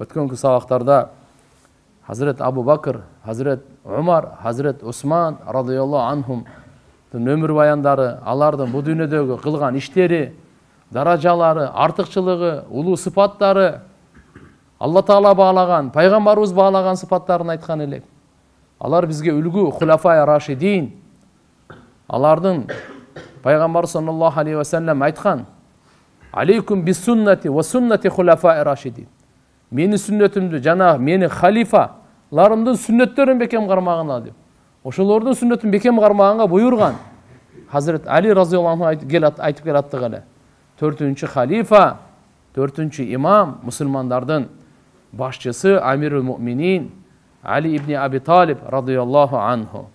өткөнкү сабактарда Hazret Abu Bakr, Hazret Umar, Hazret Osman radıyallahu anhum ömür баяндары, алардын бу дүйнөдөгү кылган иштери, даражалары, артыкчылыгы, улуу сыпаттары, Алла Таала баалаган, пайгамбарыбыз баалаган сыпаттарын айткан элек. Алар бизге үлгү, хулафай рашидин. Алардын пайгамбар саллаллаху алейхи ва саллям айткан: "Алейкум бис суннати ва суннати хулафай рашидин." Мени сүннөтүмдү жана мени халифаларымдын сүннөттөрүн бекем кармагына деп. Ошолордун сүннөтүн бекем кармаганга буйрган. Hazret Ali radıyallahu anh aytıp gelattık hele. 4-cü halifa, 4-cü imam, Müslümanlardan başçısı Amirul Müminin Ali İbni Abi Talib radıyallahu anhu.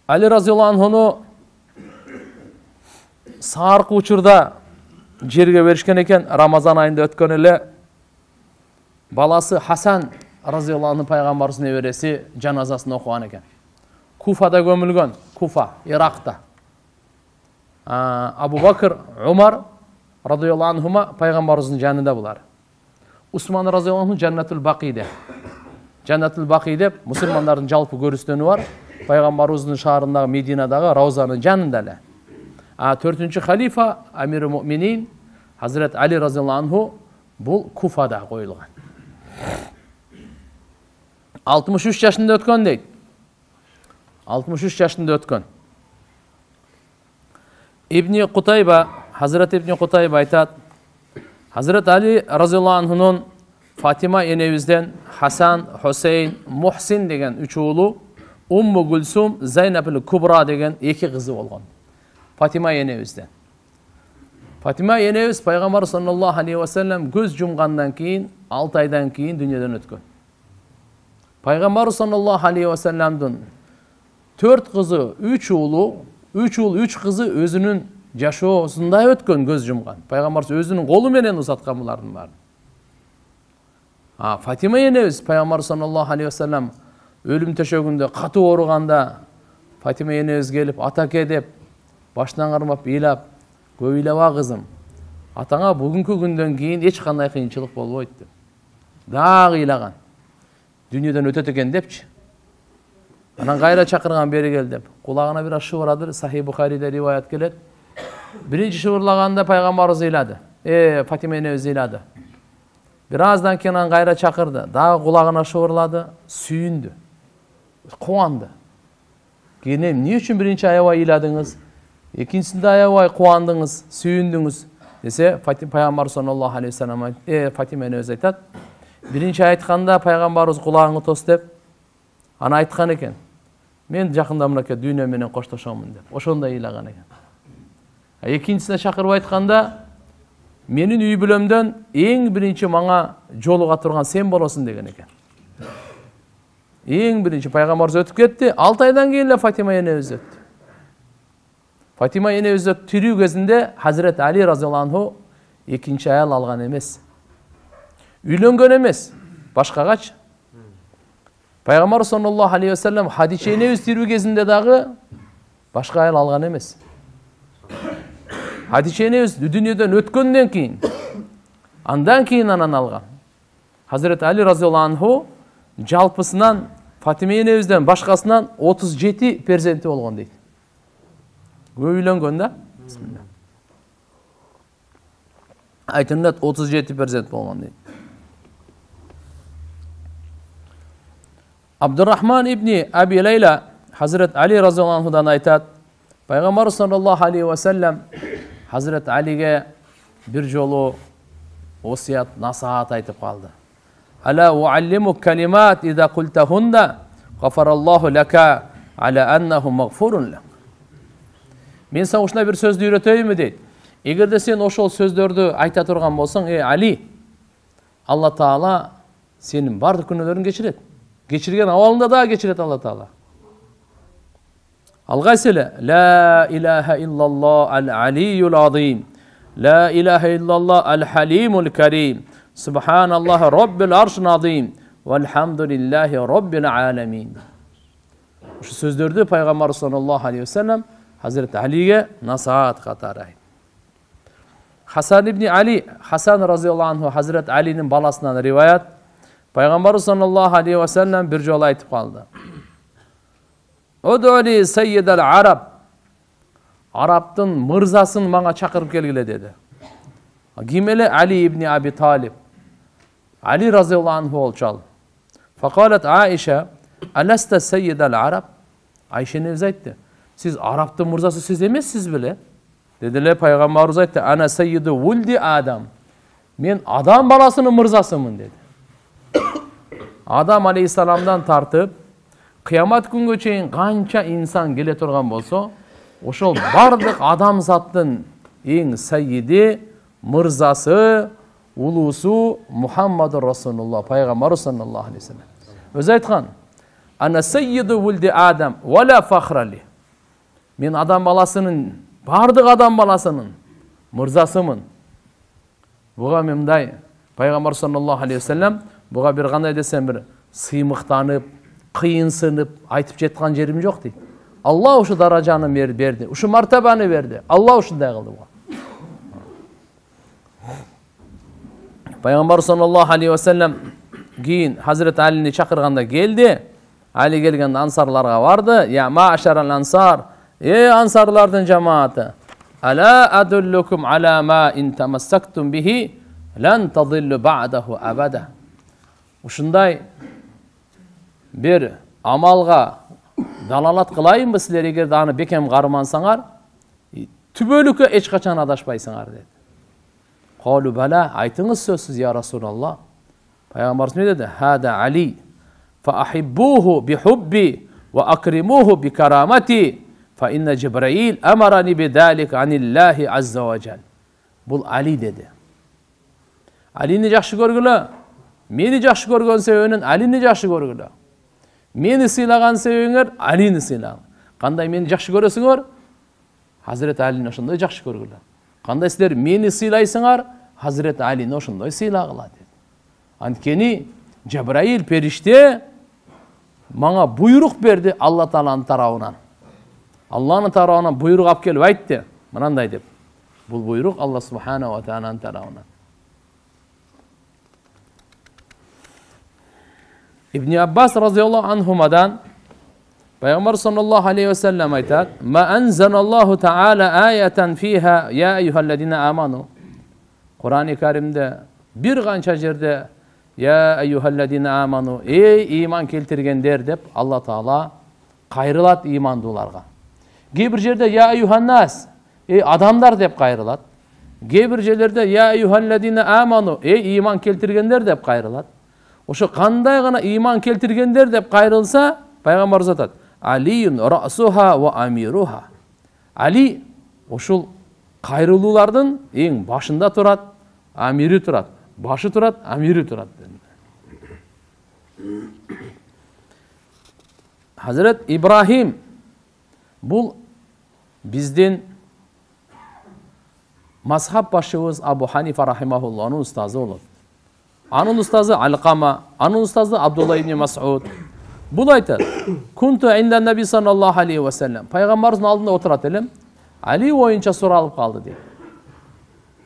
Ali radıyallahu anhu'nu sağırkı uçurda жерге беришкен экен. Рамазан айында өткөн эле баласы Хасан разыяллаху анху пайгамбарыбыздын небереси жаназасын окуган экен. Куфада көмүлгөн, Куфа, Иракта. Абу Бакр, Умар радыяллаху анхума пайгамбарыбыздын жанында булар. Усман разыяллаху анху Жаннатул Бакиде. Жаннатул Баки деп мусулмандардын жалпы көрүстөнү бар. Пайгамбарыбыздын шаарындагы Мединадагы Раузанын жанында эле. 4-cü халифа Амир Муминин Hazret Ali radıyallahu anhu bu Kufa'da koyulgan. 63 yaşında ötkön deydi. 63 yaşında ötkön. İbni Kutayba, Hazret İbni Kutayba aytat, Hazret Ali radıyallahu anhu'nun Fatima enevizden Hasan, Hüseyin, Muhsin degen 3 oğlu, Ummu Gülsum, Zeynep'il Kubra degen 2 kızı olgan. Fatima enevizden. Fatima eneviz Peygamber sallallahu aleyhi ve sellem göz jumgandan keyin 6 aydan keyin dünyadan ötkön. Peygamber sallallahu aleyhi ve sellem'din 4 kızı, 3 oğlu, 3 kızı özünün yaşoosunda ötkön göz jumgan. Peygamber özünün kolu menen uzatkan bulardın var. Fatima eneviz Peygamber sallallahu aleyhi ve sellem ölüm töşөгүндө katı oğruganda Fatima eneviz gelip atak edip baştan karmap ilap Көйлева kızım, atana bugünkü günden keyin hiç kanday kıyınçılık bolboyt деп. Dağ ilagan. Dünyadan ötet eken depçi. Anan gayra çakırgan beri gel dep. Kulağına biraz şıvıradır. Sahih Bukhari'de rivayet gelir. Birinci şıvırlaganda Peygamberimiz iladı. Fatima enemiz iladı. Birazdan kenan gayra çakırdı. Daha kulağına şıvırladı. Süyündü. Kuandı. Kenem, niye için birinci ayava iladınız? İkincisinde ayavay kuandınız, süyündünüz dese Peygamber sallallahu aleyhi ve sellem Fatima enemiz aytat. Birinci aytkanda Peygamberimiz kulağını tos dep, ana aytkan eken. Men jakында мынакей дүйнө менен коштошомун деп. Ошондо ыйлаган экен. Экинчисине чакырып айтканда, менин үй бүлөмдөн эң биринчи мага жолуга турган сен болосуң деген экен. Эң биринчи Пайгамбарыбыз өтүп кетти, 6 айдан кийин эле Фатима энебиз өттү. Фатима энебиз тирүү кезинде Hazret Ali radıyallahu anhu экинчи аял алган эмес. Үйлөнгөн эмес, башкагач. Пайгамбар sallallahu aleyhi ve sellem Hadiçe enebиз тирүү кезинде дагы башка аял алган эмес. Hadiçe enebиz дүйнөдөн өткөндөн кийин, андан кийин анан алган. Hazret Ali radıyallahu anhu жалпысынан Фатима энебизден башкасынан 37 перзенти болгон дейт. Үйлөнгөн да? Бисмилlah. Айтымда 37% болгон дейт. Abdurrahman İbni Abi Leyla Hazret Ali radıyallahu anhu'dan aytat. Peygamber sallallahu aleyhi ve sellem Hazret Ali'ge bir jolu osiyat, nasihat aytıp kaldı. Ala uallimuk kelimat iza kultahunna gafarallahu laka ala ennehu mağfurun lak. Men sana ушуна bir sözdü үйрөтөйүнбү дейт. Эгерде сен ошол сөздөрдү айта турган болсоң, Али, Алла Таала сенин бардык күнөөлөрүңдү кечирет. Geçirgen avalında daha geçiret Allah Teala. Al-Gaysele La ilahe illallah al-aliyyul azim. La ilahe illallah al-halimul kerim. Subhanallah rabbil arşın azim. Velhamdülillahi rabbil alemin. Şu sözdördü Peygamber sallallahu aleyhi ve sellem Hazreti Ali'ye nasihat katarı. Хасан ибн Али, Хасан разияллаху анху, Hazret Ali'nin balasından rivayet. Peygamber sallallahu aleyhi ve sellem bir jol aytып kaldı. Ud'uli seyyidel Arab. Arap'tın mırzasın bana çakırıp gelgile dedi. Gimeli Ali ibn Abi Talib. Ali razıyallahu anhu olçal. Fakalet Aişe, Aleste seyyidel Arab. Ayşe nevz aytdı. Siz Arap'tın mırzası siz emezsiz bile. Dediler Peygamberimiz aytdı. Ana seyyidu vuldi Adam. Men adam balasının mırzasımın dedi. Adam aleyhissalamdan tartıp kıyamet günge çeyin kança insan gele turgan bolsa, oşol bardık adam zattın en seyyidi, mırzası, ulusu Muhammed Resulullah, Peygamber sallallahu aleyhi ve sellem. Özü aytkan, ana seyyidu vuldi Adam ve la fakhrali. Men adam balasının, bardık adam balasının mırzasımın. Buga memday Peygamber sallallahu aleyhi ve sellem buga bir qanday desem bir sıymıqtanıp, kıyınsınıp aytıp jetkan jerim yok deydi. Allah uşu darajаны berdi, uşu martabany berdi. Allah uşunday kıldı buga. Peygamber sallallahu aleyhi ve sellem giyin Hazreti Ali'ni çakırganda geldi. Ali gelgende ansarlarga vardı. Ya ma'şaral ansar, ey ansarlardın cemaati. Ala adullukum ala ma in tamassaktum bihi lan tadillu ba'dahu abada. Uşunday bir amalga dalalat kılayım mı sizler eger dağını bekem garmansaňar tübölükö eç kaçan adaşpaýsaňar dedi. Qalu bala, aytыңыз sözsüz ya Resulallah. Peygamberimiz ne dedi? Hada Ali fa ahibbuhu bi hubbi ve akrimuhu bi karamati fa inne Cibril amarani bi zalik anillahi azza ve cel. Bul Ali dedi. Ali'ni жақшы көрgüle, meni жақшы көрgön sebebinin Ali'ni жақшы көрgüle. Meni sıylagan sebebiniz Ali'ni sıylagan. Kanday meni жақшы көрösüňer? Hazreti Ali'ni oşunday жақшы көрgüle. Kanday sizler meni sıylaýsyňar? Hazreti Ali'ni oşunday sıylagyla dedi. Antkeni Cebrail perişte maňa buyruk berdi Allah Taala'nın tarabынан. Allah'ın tarabından buyruk alıp kelip aýtdy. Mınanday dep. Bul buyruk Allah Subhanahu ve Taala'nın tarabından. İbn Abbas radıyallahu anhumadan Peygamber sallallahu aleyhi ve sellem aytar: "Ma anzalallahu Teala ayeten fiha ya eyyuhellezine amanu." Kur'an-ı Kerim'de bir kança jerde ya eyyuhellezine amanu, ey iman keltirgenler dep Allah Taala kayrılat imandılarga. Gebir jerde ya eyyuhannas, ey adamlar dep kayrılat. Gebir jerlerde ya eyyuhellezine amanu, ey iman keltirgenler dep kayrılat. Oşo kanday gana iman keltirgenler dep kayrılsa Peygamber zatat Aliyun ra'suha ve amiruha. Ali oşul kayrılılardan en başında turat, amiri turat. Başı turat, amiri turat. Hazret İbrahim bul bizden mazhab başımız Abu Hanife rahimahullah'ın ustazı olur. Anın ustazı Alqama, anın ustazı Abdullah ibn Mas'ud. Bul aytar: "Kuntu inda Nabi sallallahu aleyhi ve sellem." Peygamberimizin aldında oturat elim. Ali oyunca soralıp kaldı diye.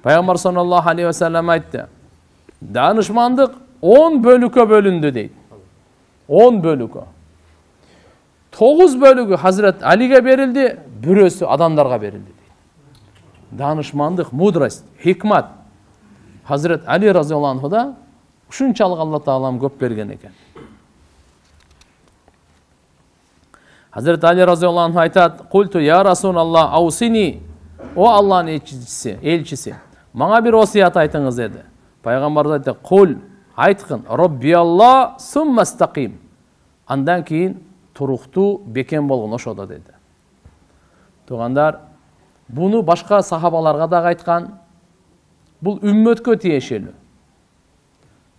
Peygamber sallallahu aleyhi ve sellem aytdı: "Danışmandık 10 bölükö bölündü" deydi. 10 bölükö. 9 bölükü Hazret Ali'ge berildi, bürösü adamlarga berildi deydi. Danışmandık, mudrast, hikmat Hazret Ali razıyallahu anhu da şunçalık Allah Taala'm köp bergen eken. Hazret Ali razıyallahu anhu aytat: "Kultu ya Resulallah awsini." O Allah'ın elçisi. Maňa bir wasiyat aytyňyz dedi. Peygamber aytdy: "Kul, aytgın, Rabbiyallah summa istaqim." Andan keyin turuktu beken bolgun oşoda dedi. Tugandar, bunu başka sahabalarga da aytkan. Bul ümmetkö tiyешeli.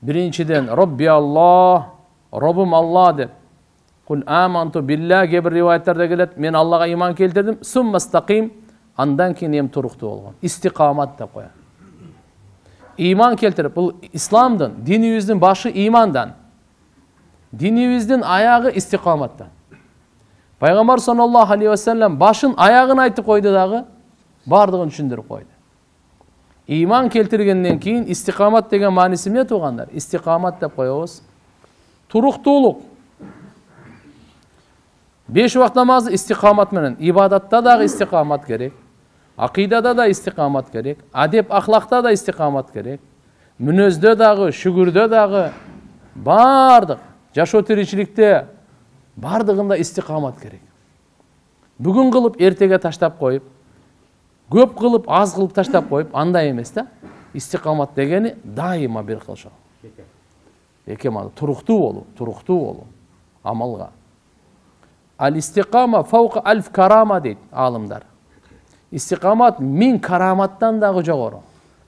Birinçiden Rabbiyallah, Rabbim Allah dep. Kul amantu billah gibi rivayetlerde gelet. Men Allah'a iman keltirdim. Summa istaqim. Andan keyin hem turuktu bolgun. İstikamat da koyan. İman keltirip, bu İslam'dan, dinimizin başı imandan. Dinimizin ayağı istikamattan. Peygamber sallallahu aleyhi ve sellem başın ayağını aytıp koydu dağı, bardığını düşündürüp koydu. Iman keltirgенден кийин истиқамат деген мааниси эмне туугандар? Истиқамат деп коебуз. Туруктуулук. 5 убакыт намазды истиқамат менен, ибадатта дагы истиқамат керек. Акыйдада да истиқамат керек. Адеп ахлакта да истиқамат керек. Мүнөздө дагы, шүгүрдө дагы, бардык жашоо тиричиликте бардыгында истиқамат керек. Бүгүн кылып, эртеге таштап коюп, көп кылып, аз кылып таштап коюп, андай эмес да. Истиқамат дегени дайыма бир кылышуу. Эки маана туруктуу болуу амалга. Ал-истиқама фаука альф карама дейт алымдар. Истиқамат 1000 караматтан дагы жогору.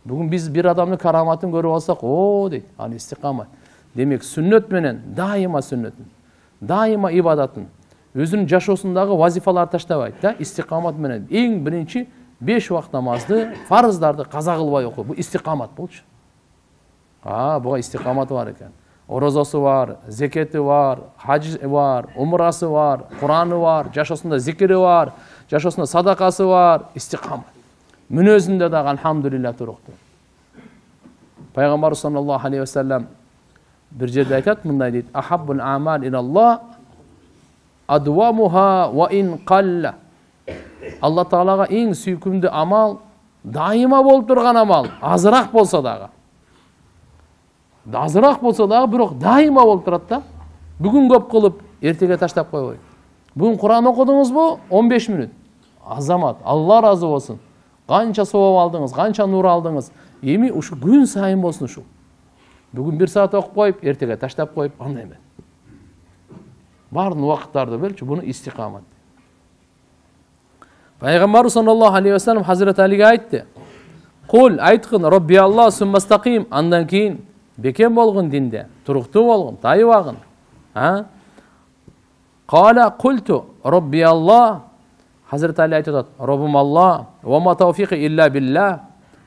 Бүгүн биз бир адамдын караматын көрүп алсак, о дейт, ал истиқамат. Демек сүннөт менен дайыма сүннөтүн, дайыма ибадатын, өзүнүн жашоосундагы вазифаларды таштабайт да. Истиқамат менен эң биринчи 5 убакыт намазды, фарыздарды каза кылбай окуу. Бул истиқамат болчу. Буга истиқаматы бар экен. Орозасы бар, зекети бар, хажы бар, умрасы бар, Кураны бар, жашоосунда зикири бар, жашоосунда садакасы бар, истиқамат. Мүнөзүндө дагы алхамдулилла туруктуу. Пайгамбар саллаллаху алейхи ва саллям bir жерде айтат, мындай дейт: "Ахаббул амал илаллах адвамуха ва ин қалла." Алла Таалага эң сүйкүмдүү амал дайыма болуп турган амал, азыраак болсо дагы. Азыраак болсо дагы, бирок дайыма болуп турат да. Бүгүн көп кылып, эртеге таштап койбой. Бүгүн Куран окудуңузбу? 15 мүнөт. Азамат, Алла разы болсун. Канча совап алдыңыз, канча нур алдыңыз. Эми ушу күн сайын болсун ушу. Бүгүн 1 саат окуп коюп, эртеге таштап коюп, андай эмес. Бардын убакыттарды белчү, буну истиқамат. Пайгамбар саллаллаху алейхи ва саллям Хазрат Алиге айтты: "Кул, айткын, Робби Аллах суммастақим", андан кийин бекем болгон динде, туруктуу болгон, тайыбагын. Кала культу Робби Аллах. Хазрат Али айтат: "Роббум Аллах, ва ма тауфиқи илля билlah."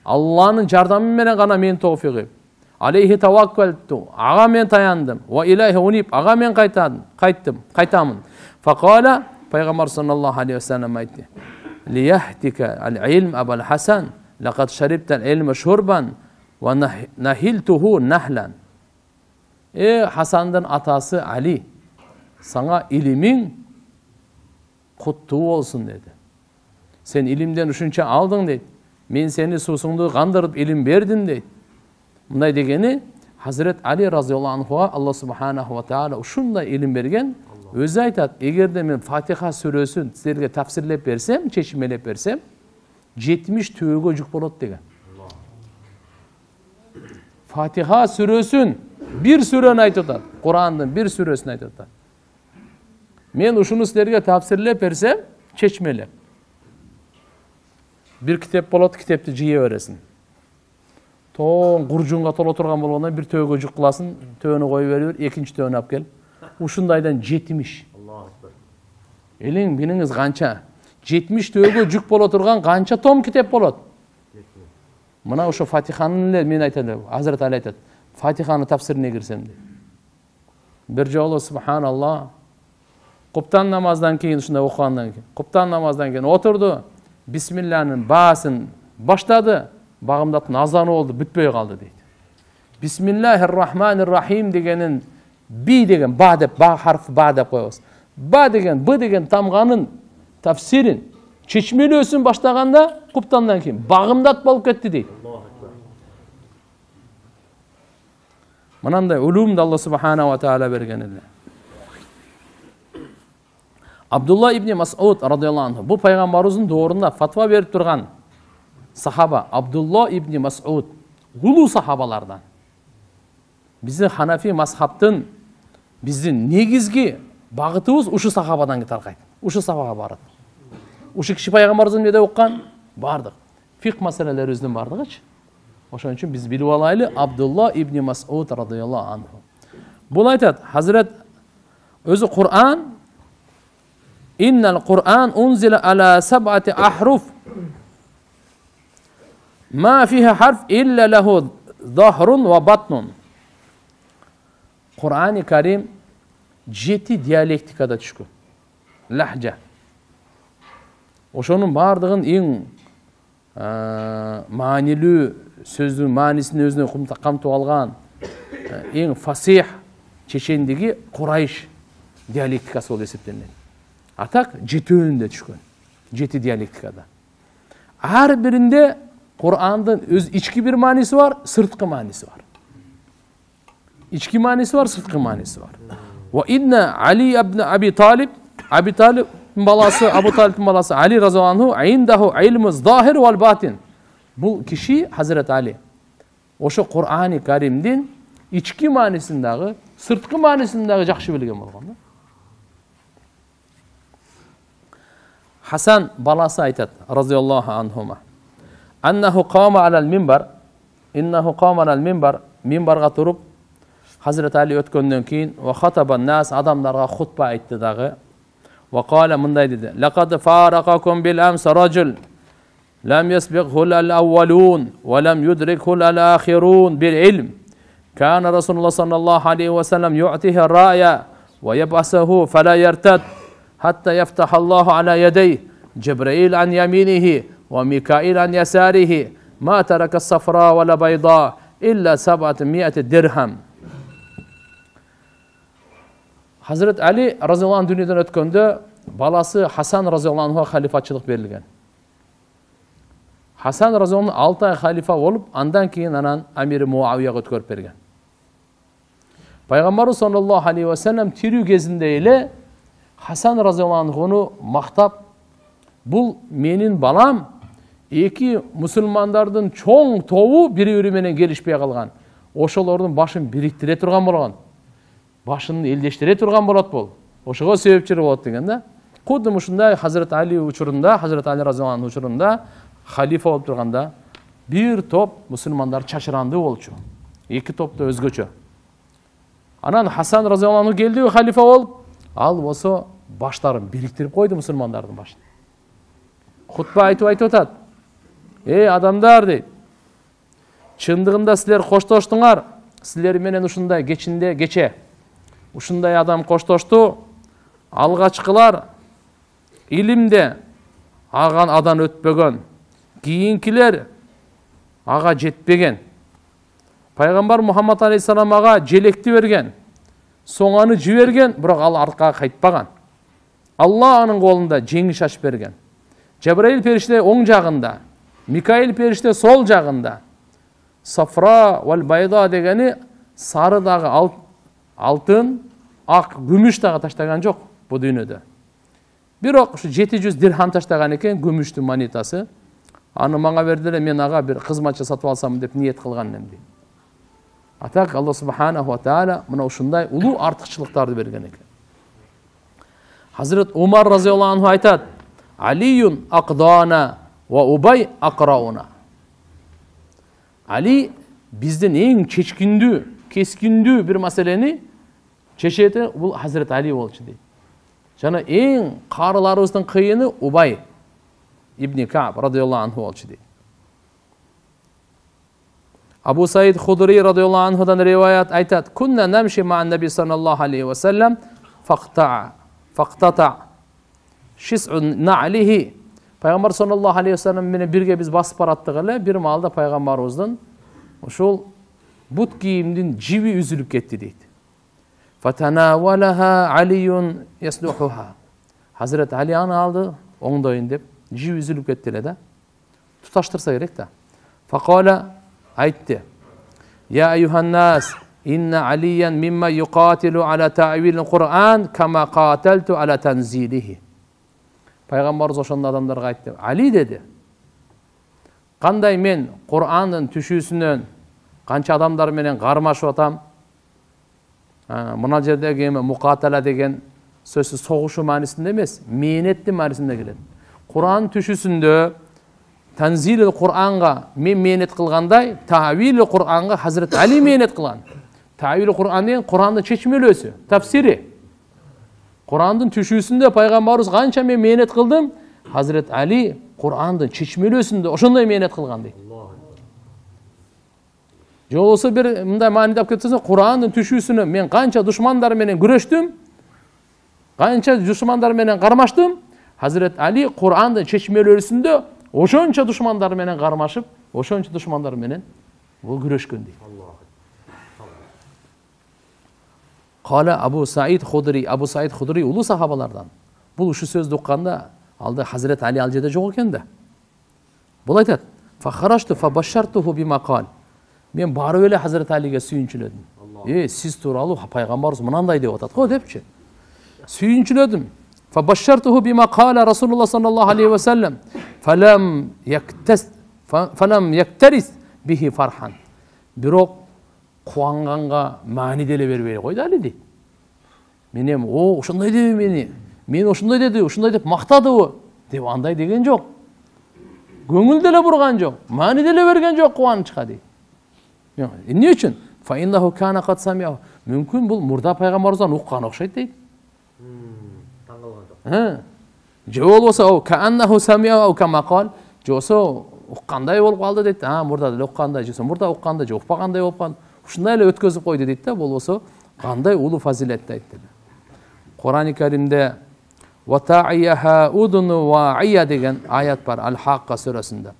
Алланын жардамы менен гана мен тауфиқи. Алейхи таваккалту, ага мен таяндым. Ва илайхи униб, ага мен кайтамын. Факала, пайгамбар саллаллаху алейхи ва саллям айтты: "Лияхтика ал-илм абал Хасан, лакад шарибта ал-илма шурбан ва нахилтуху нахлан." Хасандын атасы Али, саңа илимиң куттуу болсун деди. Сен илимден ушунча алдың дейт. Мен сени суусуңду кандырып илим бердим дейт. Мындай дегени Хазрет Али разияллаху анхуга Алла субханаху ва таала ушундай илим берген. Өзү айтат: "Эгерде мен Фатиха сүрөсүн силерге тафсирлеп берсем, чечимелеп берсем, 70 төөгө жүк болот" деген. Фатиха сүрөсүн бир сүрөнү айтып атат. Курандын бир сүрөсүн айтып атат. Мен ушуну силерге тафсирлеп берсем, чечмелеп. Бир китеп болот, китепти жыя бересиң. Тоң куржунга толо турган болгондон бир төөгө жүк кыласың, төөнү коюп берип, экинчи төөнү алып кел. Ушундайдан 70. Элең биниңиз канча? 70 төөгө жүк боло турган канча том китеп болот? Мына ошо Фатиханын эле мен айтам, Хазрат Али айтат: "Фатиханы тафсирине кирсем" дейт. Бир жолу субханаллах, куптан намаздан кийин ушундай окугандан кийин, куптан намаздан кийин отурду, бисмиллахнын баасын баштады, багымдаттын азаны болду, бүтпөй калды дейт. Бисмиллахир-рахманир-рахим дегенин би деген ба деп, ба харф ба деп коебуз. Ба деген, б деген тамганын тафсирин, чечмелөөсүн баштаганда куптандан кийин багымдат болуп кетти дейт. Мынандай улумду Алла субхана ва таала берген эле. Абдулла ибн Мас'уд радияллаху анху, бул пайгамбарыбыздын доорунда фатва берип турган сахаба. Абдулла ибн Мас'уд улуу сахабалардан. Биздин Ханафи мазхабтын биздин негизги багытыбыз ушу сахабадан таркайт. Ушу сахабага барат. Ушу киши пайгамбарыбыздын эмне деп уккан? Бардык. Фикх маселелерибиздин бардыгычы. Ошон үчүн биз билип алайлы, Абдулла ибн Мас'уд радияллаху анху. Бул айтат, Хазрет өзү Кур'ан: "Иннал Кур'ан унзила ала саб'ати ахруф. Ма фиха харф илля лаху захрун ва батнун." Кур'ани Карим 7 диалектикада түшкөн. Лахжа. Ошонун бардыгын эң маанилүү сөздүн маанисин өзүнө камтып алган эң фасих чечендиги Курайш диалектикасы болуп эсептелинет. Атак жетөөнүндө түшкөн. 7 диалектикада. Ар биринде Кур'андын өз ички бир мааниси бар, сырткы мааниси бар. İçki manisi var, sırtkı manisi var. Ve inne Ali ibn Abi Talib balası, Abu Talib'in balası Ali radıyallahu anh indahu ilmu zahir vel batin. Bu kişi Hazreti Ali. Oşo Kur'an-ı Kerim'din içki manisindagi, sırtkı manisindagi jakşı bilgen bolgan. Hasan balası aytat radıyallahu anhuma. Annahu qama alal minbar, innahu qama alal minbar, minbarga turup Hazreti Ali ötkөндөн кийин ва хатабан нас адамдарга хутба айтты дагы. Ва кала мындай деди: "Лакад фаракакум бил амс раджул лам ясбигху ал аввалун ва лам юдрикху ал ахирун бил илм. Kana Rasulullah sallallahu aleyhi ve sellem yu'tihi ra'ya ve yeb'asuhu fela yertad hatta yeftaha Allahu ala yedeyhi Cebrail an yaminihi ve Mikail an yasarihi ma teraka safra ve la bayda illa 700 dirham." Hazret Ali razıyallahu anh dünyadan ötkönde balası Hasan razıyallahu anh'a halifatçılık verilgen. Hasan razıyallahu anh 6 ay halifa olup andan keyin anan Amiri Muaviyaga ötkörüp bergen. Peygamberimiz sallallahu aleyhi ve sellem tiriu кезинде эле Hasan razıyallahu anh onu maktap bul menin balam eki musulmandardын çoğ тобу бири-бири менен келишпей калган. Ошолордун башын бириктире турган болгон. Başını eldeştire turgan bolat bol. Oşuğa sebepçiri bolat degen da. Kudum ушундай Hazreti Ali uçurunda, Hazreti Ali radıyallahu anh uçurunda halifa olup turganda bir top musulmanlar çaşırandı bolчу. 2 top da özgöçö. Anan Hasan radıyallahu anh geldi halifa olup, al bolso başlarını biriktirip koydu musulmandardын başын. Hutba aytып atat. Ey adamlar deydi. Çındığında sizler koştoştuңар. Sizler menen ушундай geçinde geçe. Ушундай адам коштошту, алгачкылар илимде аган адан өтпөгөн, кийинкилер ага жетпеген. Пайгамбар Мухаммад алейхиссалам ага желекти берген, соңаны жиберген, бирок ал аркага кайтпаган. Алла анын колунда жеңиш ачып берген. Cebrail периште оң жагында, Mikail периште сол жагында. Safra vel bayda degeni sarı dağı altın, ak, gümüş dağı taştagan жоқ bu dünyada. Бирок şu 700 dirham taştagan eken gümüştü monetası. Аны мага бердилер, мен ага bir кызматчы сатып алсам деп ниет кылган элем дейт. Атак Алла субханаху ва таала мына ушундай улуу артыкчылыктарды берген экен. Hazret Umar razıyallahu anh aytat: "Aliyun aqdana ve Ubay aqrauna." Ali bizden en çeçkindүү, keskindүү bir maseleni çeşeti bu Hazreti Ali bolчу дейт. Жана эң карыларыбыздын кыйыны Убай ibn Ka'b radıyallahu anh bolчу дейт. Abu Said Hudri radıyallahu anh'dan rivayet aytat: "Kunna namshi ma'an Nabi sallallahu aleyhi ve sellem faqtata shis'un na'lihi." Peygamber sallallahu aleyhi ve sellem mene birge biz basıp barattık ele, bir malda Peygamberimizden uşul but kiyimdin jibi üzülüp ketdi deydi. Fatanawalaha Aliyun yasluhuha. Hazreti Ali anı aldı, oңdoyun dep, jibi üzülüp ketdi de. Tutaştırsa gerek de. Faqala aytdı: "Ya eyyuhan nas, inna Aliyan mimma yuqatilu ala ta'vilil Kur'an kama qateltu ala tanzilihi." Peygamberimiz oşonda adamlarga aytты. Ali dedi. Kanday men Kur'an'ın tüşüsünün kança adamlar menen karmaşıp atam. Mına jerdegi muqatala degen sözü soğuşu manisinde emas, menetli manisinde keledi. Kur'an tüşüsünde tanzilil Kur'an'a men menet kılganday, ta'vilil Kur'an'a Hazreti Ali menet kılgan. Ta'vilil Kur'an deyen Kur'an'ın çeşmelösü, tafsiri. Kur'an'ın tüşüsünde Peygamberimiz kança men menet kıldım, Hazreti Ali Kur'an'ın çeşmelösünde oşonday menet kılgan deydi. Jolысы bir мындай маанидап кетсең, Kur'an'ın tüşüsünü men kança düşmanlar menen күрөштүм, kança düşmanlar menen karmaştım, Hazreti Ali Kur'an'ın çeşmelösünde ошончо душмандары менен кармашып, ошончо душмандары менен бул күрөшкөн дейт. Кала Абу Саид Худри улуу сахабалардан. Бул ушу сөздү укканда алды Хазрет Али ал жерде жок экен да. Бул айтат: "Фахарашту фабашшартуху бимакал." Мен барып эле Хазрет Алиге сүйүнчүлөдүм. Сиз тууралуу пайгамбарыбыз мынандай деп атат го депчи. Сүйүнчүлөдүм. Фабашшартуху бимакала Расулуллах саллаллаху алейхи ва саллям. Фалам яктарис бихи фархан. Бирок кубанганга маани деле бербей койду Али дейт. Мен эми ошондой деби мен ошондой деди, ошондой деп мактадыбы деп андай деген жок. Көңүл деле бурган жок, маани деле берген жок кубанычка дейт. Эмне үчүн? Фаиннаху кана кад самиа. Мүмкүн бул мурда пайгамбарыбыздан уккан окшойт дейт. Же болбосо кааннаху самиа ау кама кал. Же болсо уккандай болуп калды дейт. Мурда деле уккандай, же мурда уккандай, же укпагандай болуп калды. Ушундай эле өткөзүп койду дейт да. Болбосо кандай улуу фазилетти айтты. Кур'ан-ы Каримде وَتَعِيَهَا أُذُنُ وَعِيَّ деген аят бар Ал-Хаққа сүресінде.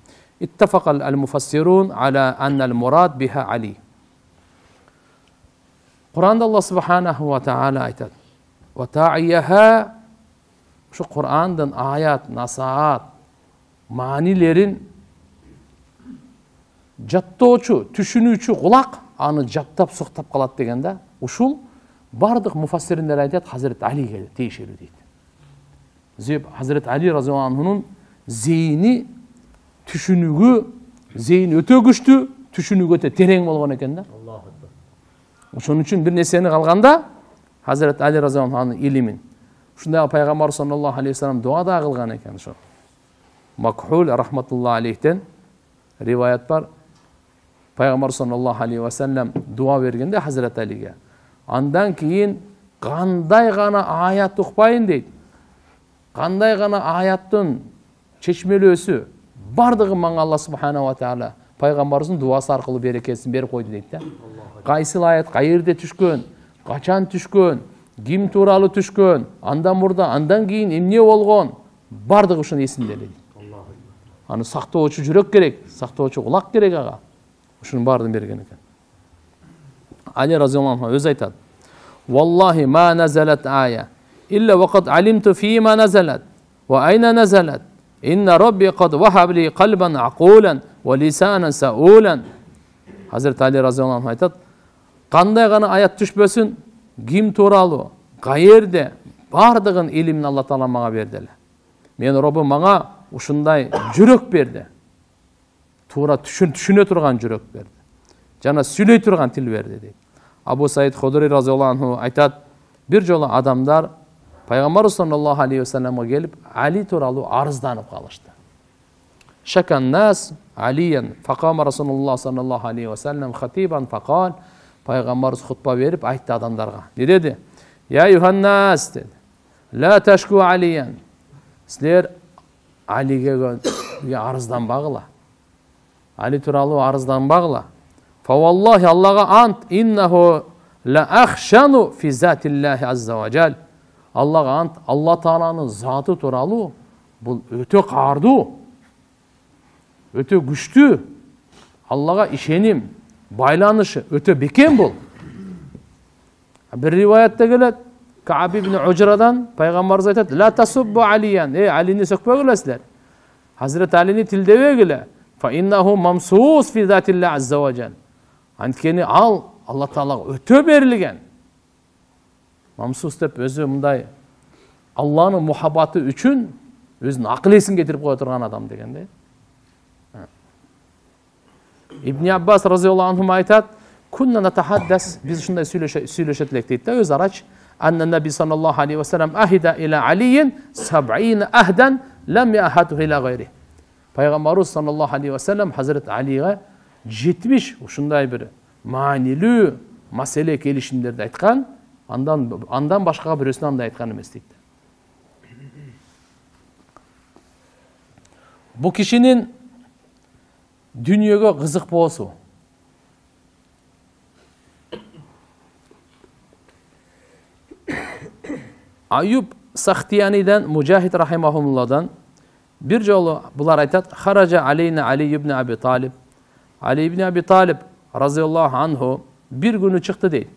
اتفق المفسرون على أن المراد بها علي. Құранда Аллах Субханаху ва Таала айтады. وَتَعِيَهَا Şu Kur'an'dan ayat, nasihat, manilерин жаттоочу, түшүнүүчү кулак аны жаттап суктап калат дегенде, ушул бардык муфассириндер айтат Хазрет Алиге тийишелүү дейт. Зеб Хазрет Али разияллаху анхунун зейни түшүнүүгү, зейни өтө күчтүү, түшүнүүгү өтө терең болгон экен да. Ошон үчүн бир нерсени калганда Хазрет Али разияллаху анхунун илимин ушундай пайгамбар саллаллаху алейхи ва саллям дуа да кылган экен. Ошо Макхул рахматуллахи алейхтен риваят бар. Пайгамбар саллаллаху алейхи ва саллям дуа бергенде Хазрет Алиге, андан кийин кандай гана аят укпайын дейт. Кандай гана аяттын чечмелөөсү бардыгы мага Аллах субханаху ва таала пайгамбарыбыздын дуасы аркылуу берекесин берип койду дейт да. Кайсыл аят каерде түшкөн, качан түшкөн, ким тууралуу түшкөн, андан мурда, андан кийин эмне болгон, бардыгы ушуну эсинде дейт. Аны сактоочу жүрөк керек, сактоочу кулак керек ага. Ушунун баардыгын берген экен. Али разияллаху анху өзү айтат: "Валлахи ма назалат ая илля вақад алимту фима назалат ва айна назалат. Инна рабби қад вахаб ли қалбан ақулан ва лисанан саулан." Хазрет Али разияллаху анху айтат: "Кандай гана аят түшпөсүн, ким тууралуу, каерде, бардыгын илимин Алла таала мага берди эле. Мен Роббум мага ушундай жүрөк берди. Туура түшүнө турган жүрөк берди. Жана сүйлөй турган тил берди" дейт. Абу Саид Худри разияллаху анху айтат: "Бир жолу адамдар Пайгамбар саллаллаху алейхи ва салламга келип, Али тууралуу арызданып калышты. Шакан нас Алиян фақама Расулуллах саллаллаху алейхи ва саллам хатибан фақал. Пайгамбар хутба берип айтты адамдарга. Не деди? "Я юханнас" деди. "Ла ташку Алиян." Силер Алиге арызданбагыла. Али тууралуу арызданбагыла. "Фаваллахи Аллага ант иннаху ла ахшану фи затиллахи азза ва жал." Аллага ант, Алла тааланын заты тууралуу бул өтө каардуу, өтө күчтүү. Аллага ишеним, байланышы өтө бекем бул. Бир риваятта келет, Кааб ибн Уджрадан пайгамбарыбыз айтат: "Ла тасуббу Алиян." Алини сөкпөгүлө силер. Хазрет Алини тилдебегиле. "Фа иннаху мамсус фи затиллахи азза ва жал." Анткени ал Алла таалага өтө берилген. Мамсус деп өзү мындай Алланын мухаббаты үчүн өзүнүн акыл эсин кетирип кое турган адам дегенде. Ибн Аббас разияллаху анху айтат: "Кунна натахаддас", биз ушундай сүйлөшөт элек дейт да, өз арач. "Анна наби саллаллаху алейхи ва саллям ахида ила Алийин 70 ахдан лам яхату ила гайри." Пайгамбарыбыз саллаллаху алейхи ва саллям Хазрет Алиге 70 ушундай бир маанилүү маселе келишимдерди айткан. Андан башкага бирөөсүнө андай айткан эмес дейт. Бу кишинин дүйнөгө кызык болсу, Аюб Сахтияниден, Мужахид рахимахумулладан Bir жолу булар айтат: "Хаража алейна Али ибн Аби Талиб." Али ибн Аби Талиб разияллаху анху bir günü çıktı deydi.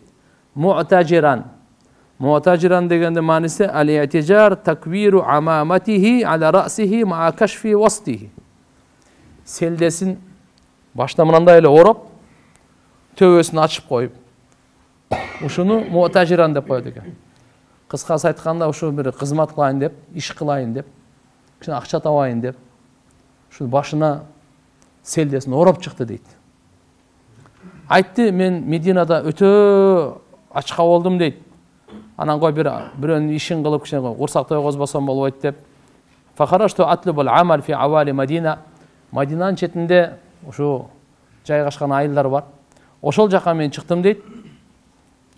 Mu'taciran. Mu'taciran degende manisi al-i'tijar takviru amamatihi ala ra'sihi ma'a kashfi wastihi. Seldesin başta mınандай эле ороп, төбөсүн ачып коюп. Ушуну mu'taciran деп коет экен. Кыскасы айтканда ушу бир кызмат кылайын деп, иш кылайын деп, кичине акча табайын деп, ушу башына селдесин ороп чыкты дейт. Айтты, мен Мединада өтө ачка болдум дейт. Анан кой бирөөнүн ишин кылып кичине курсак тойгозбосом болбойт деп. Фахарашту атлубул амал фи авали Мадина. Мадинанын четинде ушу жайгашкан айылдар бар. Ошол жака мен чыктым дейт.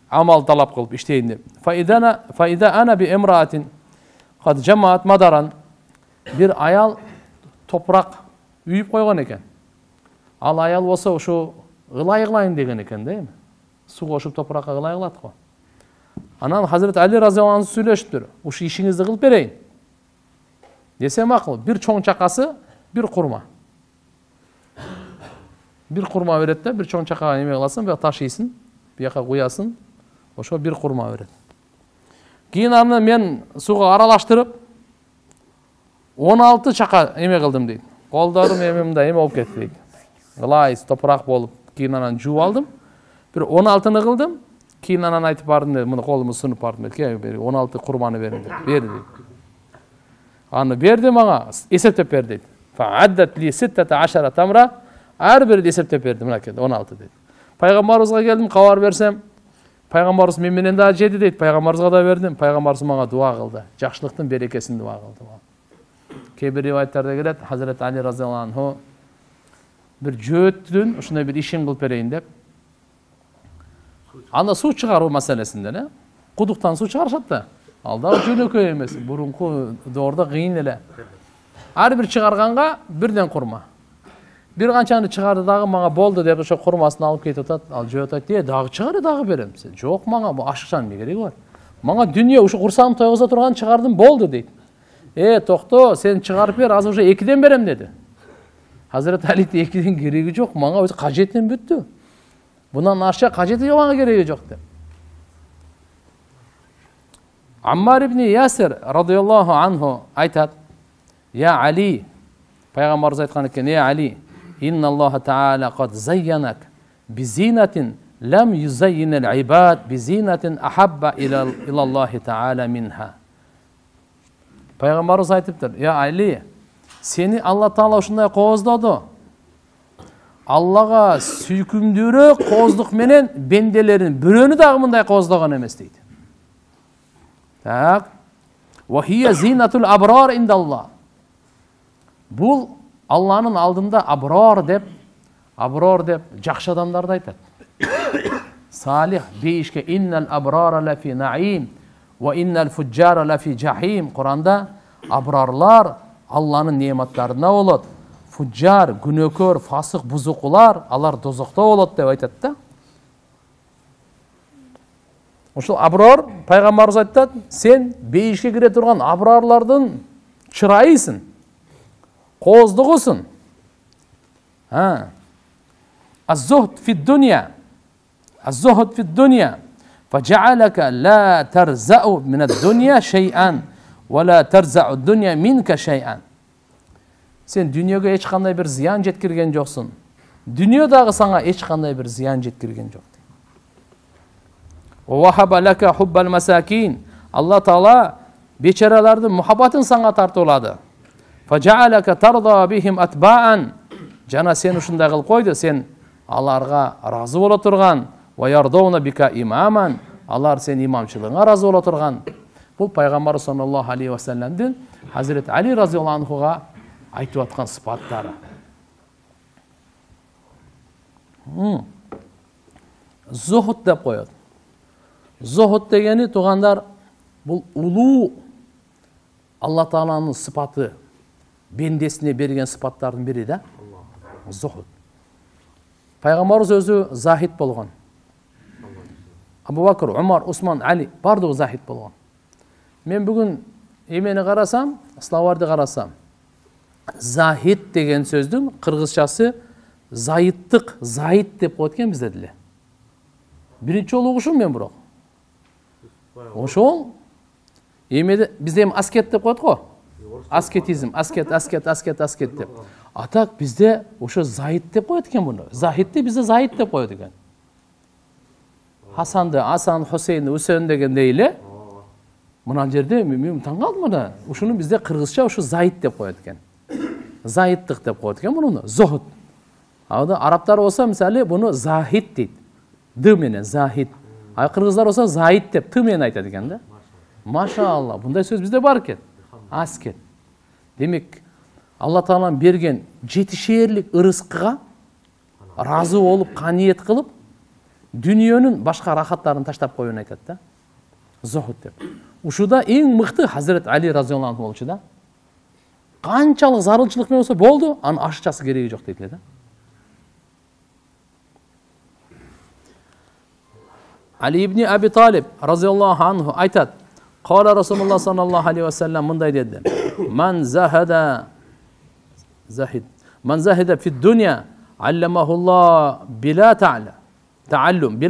Амал талап кылып иштейин деп. Фаида ана би эмраатин кад жамаат мадаран. Bir ayal toprak үйүп койгон экен. Ал аял болсо ушу ылай кылайын деген экен, дейм. Суу кошуп топуракка ылай кылат го. Анан Хазирет Али разияллаху анху сүйлөшүптүр. Ушу ишиңизди кылып берейин. Десе макул, bir чоң чакасы, bir курма. Bir курма берет да, bir чоң чакага эме кыласың, бияка ташыйсың, бияка куясың. Ошо bir курма берет. Кийин аны мен сууга аралаштырып 16 чака эме кылдым дейт. Колдорум эмемде эме болуп кетти дейт. Ылайс топурак болуп, кийин анан жууп алдым. Bir 16'ны кылдым. Кийин анан айтып бардым дейт. Муну колумду сунуп бардым дейт. 16 курманы берин дейт. Берди дейт. Аны берди мага, эсептеп бер дейт. Фааддат ли 16 тамра. Ар бирди эсептеп берди, мынакей 16 дейт. Пайгамбарыбызга келдим, кабар берсем, пайгамбарыбыз мен менен да жеди дейт. Пайгамбарыбызга да бердим. Пайгамбарыбыз мага дуа кылды. Жакшылыктын берекесин дуа кылды. Кээ бир риваяттарда келет, Хазирет Али разияллаху анху bir жөөттүн ушундай bir ишин кылып берейин деп. Анда суу чыгаруу маселесинде, не? Кудуктан суу чыгарышат да. Ал да жөнөкөй эмес, бурунку доордо кыйын эле. Ар бир чыгарганга бирден курма. Bir канчаны чыгарды дагы мага болду деп ошо курмасын алып кетип атат. Ал жооп атат: "Дагы чыгар, дагы берем." Жок, мага бу ашыкчанын эмне кереги бар? Мага дүнүйө ушу курсагым тойгозо турган чыгардым, болду дейт. Токто, сен чыгарып бер, азыр уже 2ден берем деди. Hazret Ali'de 2'den gereği yok. Bana o kacetin büttü. Bundan aşağı kaceti yok, bana gereği yok. Ammar ibn Yasir radıyallahu anhu aytat: "Ya Ali, Peygamberimiz aytkan eken, ya Ali, inna Allah Teala kad zayyanak bi zinatin lam yuzayyinel ibad bi zinatin ahabba ila Allah Teala minha." Peygamberimiz aytıptır: "Ya Ali, seni Allah Taala ушундай кооздоду. Аллага сүйкүмдүүрөөк кооздук менен бенделерин бирөөнү дагы мындай кооздогон эмес" дейт. Так. Wa hiya zinatul abrar indallah. Бул Алланын алдында аброр деп жакшы адамдарды айтат. Салих бейишке innal abrara lafi na'im wa innal fujjara lafi jahim. Kur'anda abrarlar Allah'ın nimetlerine bolot. Fujjar, günökör, fasık, buzuklar alар dozokta bolot dep aytat da. Ошол аброр пайгамбарыбыз айтат, сен бейишке кире турган абрарлардын чырайысың. Кооздугусун. Az-zuhd fid-dunya. Az-zuhd fid-dunya. فجعلك لا ترزأ من الدنيا شيئا ولا ترزأ الدنيا منك شيئا. Sen dünyaya hiç kanday bir ziyan jetkirgen joksun. Dünya dagı sana hiç kanday bir ziyan jetkirgen jok. وَوَهَبَ لَكَ حُبَّ الْمَسَاكِينَ. Allah Taala beçaralardın muhabbatın sana tartıladı. فَجَعَلَكَ تَرْضَى بِهِمْ أَتْبَاعًا. Jana sen uşunday kılıp koydu, sen alarga razı bola turgan. وَيَرْضَوْنَ بِكَ إِمَامًا. Alar sen imamçılığına razı bola turgan. Bu Peygamber sallallahu aleyhi ve sellem'din Hazreti Ali radıyallahu anhu'ga aytıp atkan sıfatları. Zuhud dep koyat. Zuhud degeni tuğandar bu ulu Allah Taala'nın sıfatı, bendesine bergen sıfatların biri de zuhud. Peygamberimiz özü zahid bolgan. Abu Bakr, Umar, Osman, Ali bardığı zahid bolgan. Men bugün emeni qarasam, Slavardı qarasam, Захид деген сөздүн кыргызчасы зайыттык, зайыт деп коет экен бизде деле. Биринчи жолу угушум мен бирок. Ошол эмеде бизде эми аскет деп коет го. Аскетизм, аскет деп. А так бизде ошо зайыт деп коет экен буну. Захидти бизде зайыт деп коет экен. Хасанды Асан, Хусейн, Үсен дегендей эле. Мына жерде мен таң калдым мына. Ушуну бизде кыргызча ушу зайыт деп коет экен. Зайыттык деп коет экен муну. Зохуд. Ада арабтар болсо мисалы буну захид дейт. Д менен захид. А кыргыздар болсо зайыт деп т менен айтат экен да. Машалла, bunday сөз бизде бар экен. Аскет. Демек, Алла Тааланын берген жетишээрлик ырыскыга разы болуп, каниет кылып, дүниөнүн башка рахаттарын таштап коюун айтат да. Зохуд деп. Ушуда эң мыкты Хазрет Али разияллаху анху болчу да. Канчалык зарылчылык менен болсо болду, анын ашчасы кереги жок дейт эле да. Ali ibn Abi Talib razıyallahu anhu aytat. Qala Rasulullah sallallahu aleyhi ve sellem mınday dedi. Man zahida fi dunya allamahullah bila ta'allum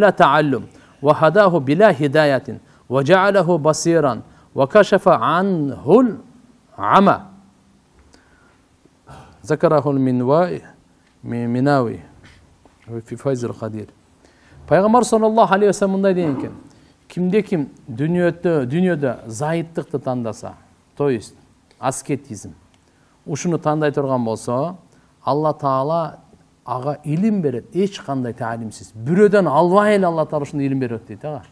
ve hadahu bila hidayetin ve ja'alahu basiran ve kashafa anhul ama. Zakarahul Minawi fi Fayzul Qadir. Пайгамбар саллаллаху алейхи ва саллям мындай деген экен. Кимде ким дүйнөдө зайыттыкты тандаса, то есть аскетизм, ушуну тандай турган болсо, Алла Таала ага илим берет, эч кандай таалимсиз. Бирөөдөн албай эле Алла Таала ушуну илим берет дейт ага.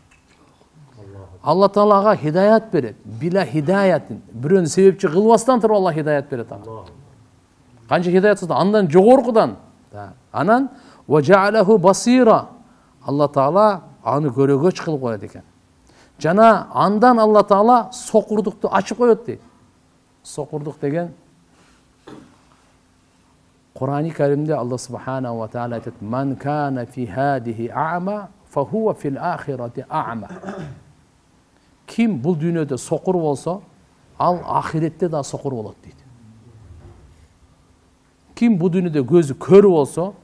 Алла Таала ага хидаят берет, била хидаятин. Бирөөнү себепчи кылбастан туруп Алла хидаят берет ага. Канча хидаятсыз андан жогоркудан. Анан ва жа'алаху басира. Алла Таала аны көрөгөч кылып коет экен. Жана андан Алла Таала сокурдукту ачып коет дейт. Сокурдук деген Кур'ан-ы Каримде Алла субханаху ва таала айтат: "Ман кана фи хадихи а'ма, фа хува фил ахирати а'ма." Ким бул дүйнөдө сокур болсо, ал ахиретте да сокур болот дейт. Ким бул дүйнөдө көзү көрү болсо,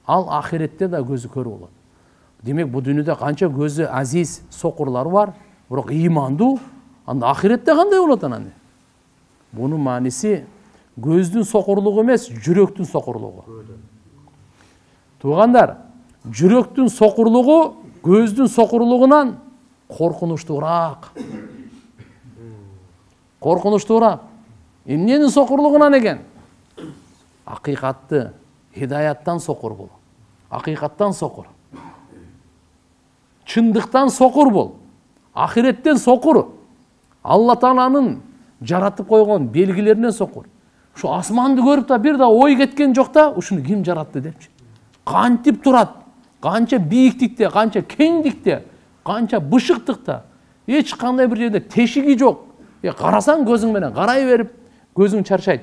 ал ахиретте да көзү көрү болот. Демек, bu dünyada kança gözü aziz sokurlar var. Bırak imandu. Anda ahirette kanday olur anne. Bunun manisi gözdün sokurluğu emas, jüröktün sokurluğu. Tuğandar, jüröktün sokurluğu gözdün sokurluğundan korkunçturak. Korkunçturak. Emnenin sokurluğundan eken? Hakikatты, hidayattan sokur bul. Hakikattan sokur. Чындыктан сокур бол. Ахиреттен сокур. Алла Тааланын жаратып койгон белгилеринен сокур. Ушу асманды көрүп да бир да ой кеткен жок да, ушуну ким жаратты депчи. Кантип турат? Канча бийиктикте, канча кеңдикте, канча бышыктыкта. Эч кандай бир жерде тешиги жок. Карасаң көзүң менен карай берип, көзүң чарчайт.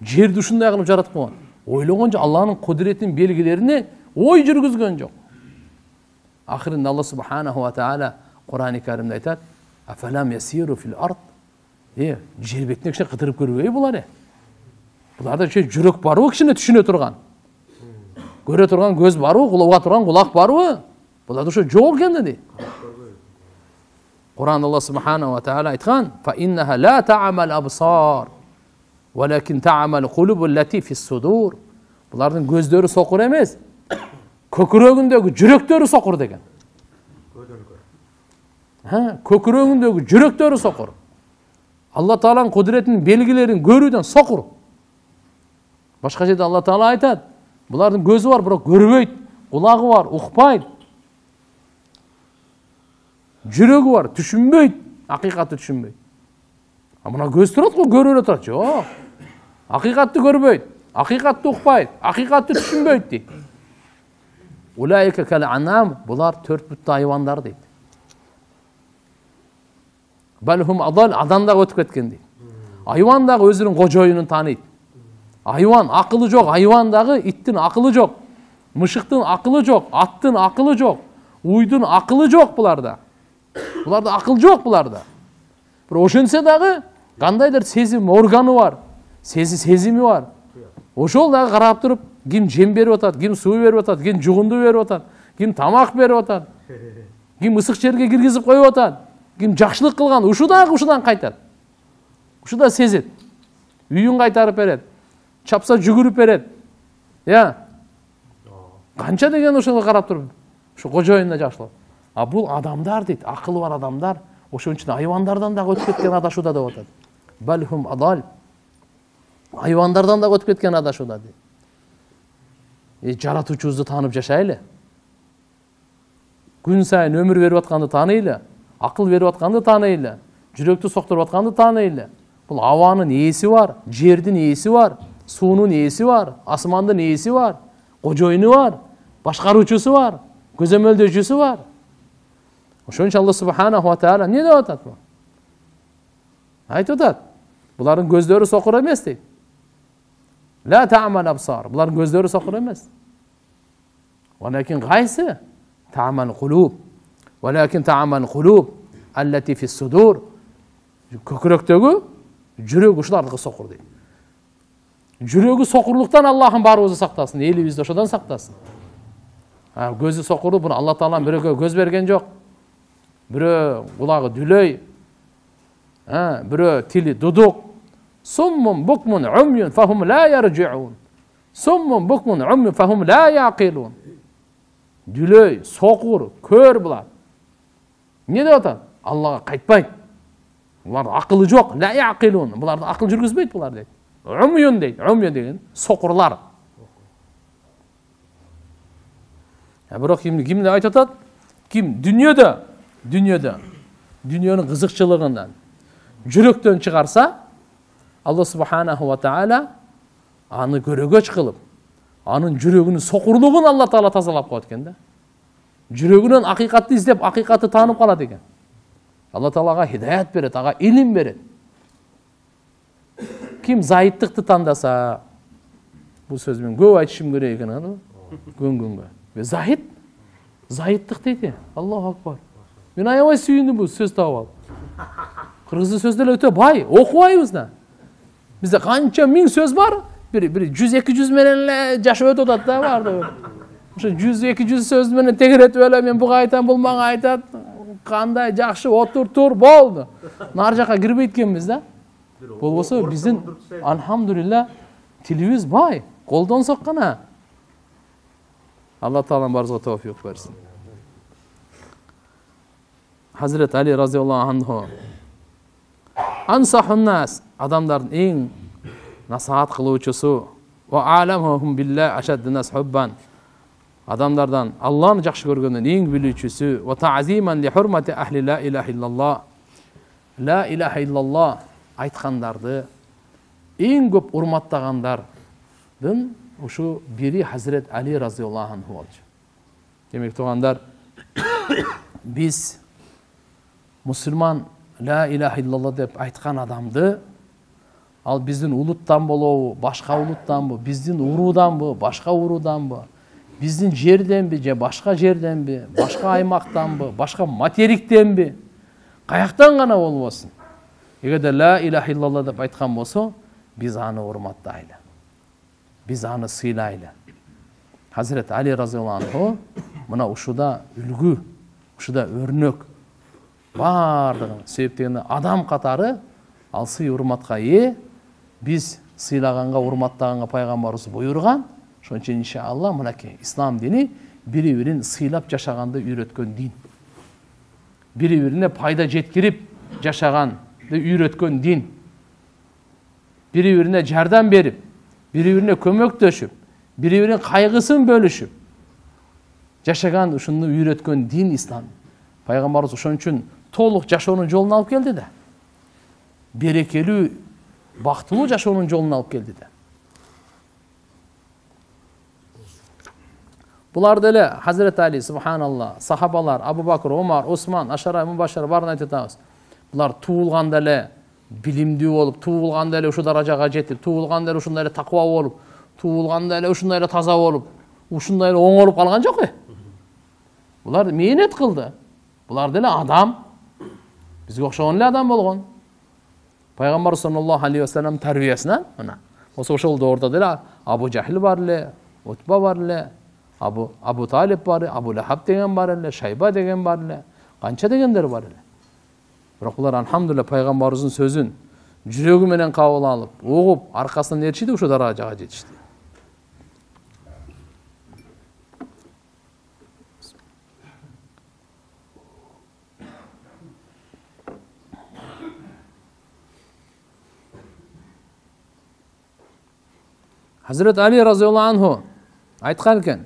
Жерди ушундай кылып жаратып койгон. Ойлогончо Алланын кудуретин белгилерине ой жүргүзгөн жок. Ахиринде Алла субханаху ва таала Кур'ан-ы Каримде айтат: "Афалам ясиру фил ард?" Жер бетине кичине кыдырып көрбөй булар. Буларда жүрөк барбы, кичине түшүнө турган. Көрө турган көз барбы, кулага турган кулак барбы? Буларда ошо жок экен деди. Кур'анда Алла субханаху ва таала айткан: "Фа иннаха ла та'амал абсар, валакин та'амал кулубул лати фис судур." Булардын көздөрү сокур эмес, көкүрөгүндөгү жүрөктөрү сокур деген. Көкүрөгүндөгү жүрөктөрү сокур. Алла Тааланын кудуретинин белгилерин көрүүдөн сокур. Башка жерде Алла Таала айтат: булардын көзү бар, бирок көрбөйт, кулагы бар, укпайт. Жүрөгү бар, түшүнбөйт, акыйкатты түшүнбөйт. Мына көз турат го, көрө эле турат. Жок. Акыйкатты көрбөйт, акыйкатты укпайт, акыйкатты түшүнбөйт дейт. Ulaika kal anam, bular төрт бүтті айвандар deydi. Balhum adal, adamda өтіп кеткен deydi. Айвандағы өзінің қожойынын таниды. Айван ақылы жоқ, айвандағы иттің ақылы жоқ, мышықтың ақылы жоқ, аттың ақылы жоқ, уйдың ақылы жоқ бұларда. Бұларда ақыл жоқ бұларда. Бір ошенсе дағы Кандайдыр сезим органы бар, сезими бар. Ошол дагы карап туруп, ким жем берип атат, ким суу берип атат, ким жугунду берип атат, ким тамак берип атат, ким ысык жерге киргизип коюп атат, ким жакшылык кылган, ушу дагы ушудан кайтат. Ушу да сезет. Үйүн кайтарып берет. Чапса жүгүрүп берет. Канча деген ошого карап туруп, ушу кожоюнда жакшылык. А бул адамдар дейт, акылы бар адамдар, ошон үчүн айвандардан дагы өтүп кеткен адашууда деп атат. Балхум адал. Айвандардан дагы өтүп кеткен адашууда дейт. Жаратуучубузду таанып жашайлы. Күн сайын өмүр берип атканды тааныйлы, акыл берип атканды тааныйлы, жүрөктү соктуруп атканды тааныйлы. Бул абанын ээси бар, жердин ээси бар, суунун ээси бар, асмандын ээси бар, кожоюну бар, башкаруучусу бар, көзөмөлдөчүсү бар. Ошон үчүн Алла субханаху ва тааля эмне деп атат бул? Айтып атат. Булардын көздөрү сокур эмес дейт. Ла та'мал абсар. Булардын көздөрү сокур эмес. Валакин кайсы? Та'мал кулуб. Валакин та'мал кулуб аллати фис судур. Көкүрөктөгү жүрөк ушулардыкы сокур дейт. Жүрөгү сокурлуктан Аллахым баарыбызды сактасын, элибизди ошодон сактасын. Көзү сокуру, буну Алла Таалам бирөөгө көз берген жок. Бирөө кулагы дүлөй, бирөө тили дудук. Суммун букмун умюн фахум ла яржиун. Суммун букмун умюн фахум ла яқилун. Дүлөй, сокур, көр булар. Эмне деп атат? Аллага кайтпайт. Булар акылы жок, ла яқилун. Буларды акыл жүргүзбөйт булар дейт. Умюн дейт. Умюн деген сокурлар. Бирок кимди айтып атат? Ким дүйнөнүн кызыкчылыгынан жүрөктөн чыгарса, Алла субханаху ва тааля аны көрөгөч кылып, анын жүрөгүнүн сокурлугун Алла Таала тазалап коет экен да. Жүрөгүнөн акыйкатты издеп, акыйкатты таанып калат экен. Алла Таалага хидаят берет, ага илим берет. Ким зайыттыкты тандаса, бул сөз мен көп айтышым керек экен, күнгө. Зайыттык дейт. Аллаху акбар. Мен аябай сүйүндүм бул сөз таап алып. Кыргыз сөздөр эле өтө бай, окубайбыз да. Бизде канча миң сөз бар, бир 100-200 менен эле жашап өтүп атат да барды. Ошо 100-200 сөз менен тегеретип эле мен буга айтам, бул мага айтат, кандай жакшы отур тур болду. Нар жака кирбейт экенбиз да. Болбосо биздин алхамдулилла тилибиз бай, колдонсок гана. Алла Таалам барыбызга товфик берсин. Hazret Ali radıyallahu anhu ansahun nas, adamların en nasihat kılıuçusu ve alamuhum billah aşaddu nas hubban, adamlardan Allah'ın jakşı görgöndөн en bilүүчүsü ve ta'ziman li hurmati ahli la ilahe illallah, la ilahe illallah aytkandardı en көп urmattagandardын uşu biri Hazret Ali radıyallahu anhu oldu. Demek tuğandar, biz Müslüman la ilahe illallah dep aytkan adamdı, al bizdin uluttan bolobу, başka uluttan bu, bizdin urudan bu, başka urudan bu, bizdin жерден би, же başka жерден би, başka aymaktan bu, başka материктен би, kayaktan gana bolбосун. Эгерде la ilahe illallah dep aytkan bolсо, biz аны урматтайлы, biz аны сыйлайлы. Hazret Ali radıyallahu anhu mına uşuda үлгү, ушуда өрнөк бардыгын себептен адам катары ал сый урматка ээ, биз сыйлаганга урматтаганга пайгамбарыбыз буйруган. Ошон үчүн иншалла мынакей ислам дини бири-бирин сыйлап жашаганды үйрөткөн дин. Бири-бирине пайда жеткирип жашаганды үйрөткөн дин. Бири-бирине жардам берип, бири-бирине көмөктөшүп, бири-биринин кайгысын бөлүшүп жашаган ушуну үйрөткөн дин ислам. Пайгамбарыбыз ошон үчүн толук жашоонун жолун алып келди да. Берекелүү, бактылуу жашоонун жолун алып келди да. Булар деле Hazret Ali subhanallah, сахабалар Абу Бакр, Омар, Осман, Ашара мубашшар барын айтып атабыз. Булар туулганда эле билимдүү болуп, туулганда эле ушу даражага жетип, туулганда эле ушундай эле таква болуп, туулганда эле ушундай эле таза болуп, ушундай эле оңолуп калган жок э. Булар мээнет кылды. Булар деле адам. Бизге окшогон эле адам болгон. Пайгамбар саллаллаху алейхи вассалам тарбиясынан мына ошол доордо деле Абу Жахил бар эле, Утба бар эле, Абу Талиб бар, Абу Лахаб деген бар эле, Шайба деген бар эле, канча дегендер бар эле. Бирок булар алхамдулилlah пайгамбарыбыздын сөзүн жүрөгү менен кабыл алып, угуп, аркасынан ээрчиди, ошо даражага жетишти. Hazret Ali razıyallahu anhu aytkan eкен: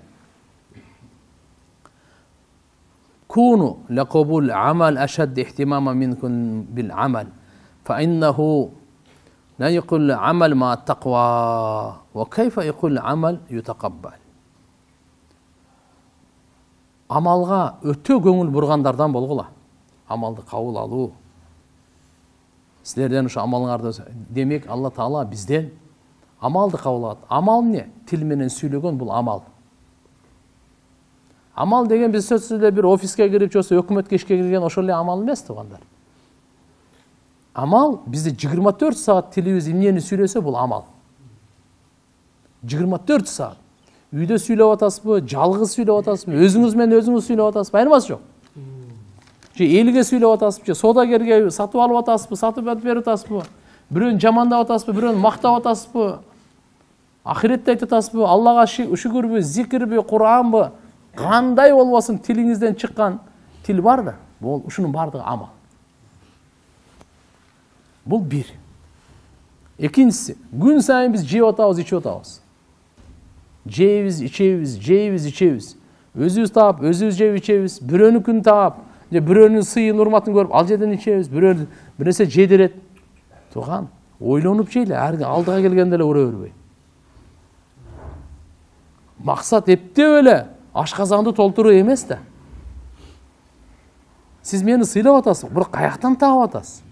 "Kunu liqabul amal ashad ihtimama minkum bil amal, fa innahu la yaqul amal ma taqwa wa kayfa yaqul amal yutaqabbal." Амалга өтө көңүл бургандардан болгула. Амалды кабыл алуу. Силерден ошо амалыңарды демек Алла Таала бизден амалды кабыл алат. Амал не? Тил менен сүйлөгөн бул амал. Амал деген биз сөзсүз бир офиске кирип жосо өкмөткө ишке кирген ошол эле амал эмес туугандар. Амал бизде 24 саат тилибиз эмнени сүйлөсө бул амал. 24 саат. Үйдө сүйлөп атасызбы, жалгыз сүйлөп атасызбы, өзүңүз менен өзүңүз сүйлөп атасызбы, айырмасы жок. Же элге сүйлөп атасызбы, же соодагерге сатып алып атасызбы, сатып берип атасызбы, бирөөнү жамандап атасызбы, бирөөнү мактап атасызбы, ахиретте айтып атасызбы, Аллага шүкүрбү, зикирби, Куранбы, кандай болбосун тилиңизден чыккан тил бар да, бул ушунун бардыгы амал. Бул бир. Экинчиси, күн сайын биз жеп атабыз, ичип атабыз. Жейбиз, ичебиз. Өзүбүз таап, өзүбүз жеп ичебиз. Бирөөнүкүн таап, же бирөөнүн сыйын, урматын көрүп, ал жерден ичебиз. Бирөө бир нерсе жедирет. Туган, ойлонуп жейле, алдыга келгенде эле ура бербей. Максат эптеп эле ашказанды толтуруу эмес да. Сиз мени сыйлап атасыз, бирок каяктан таап атасыз?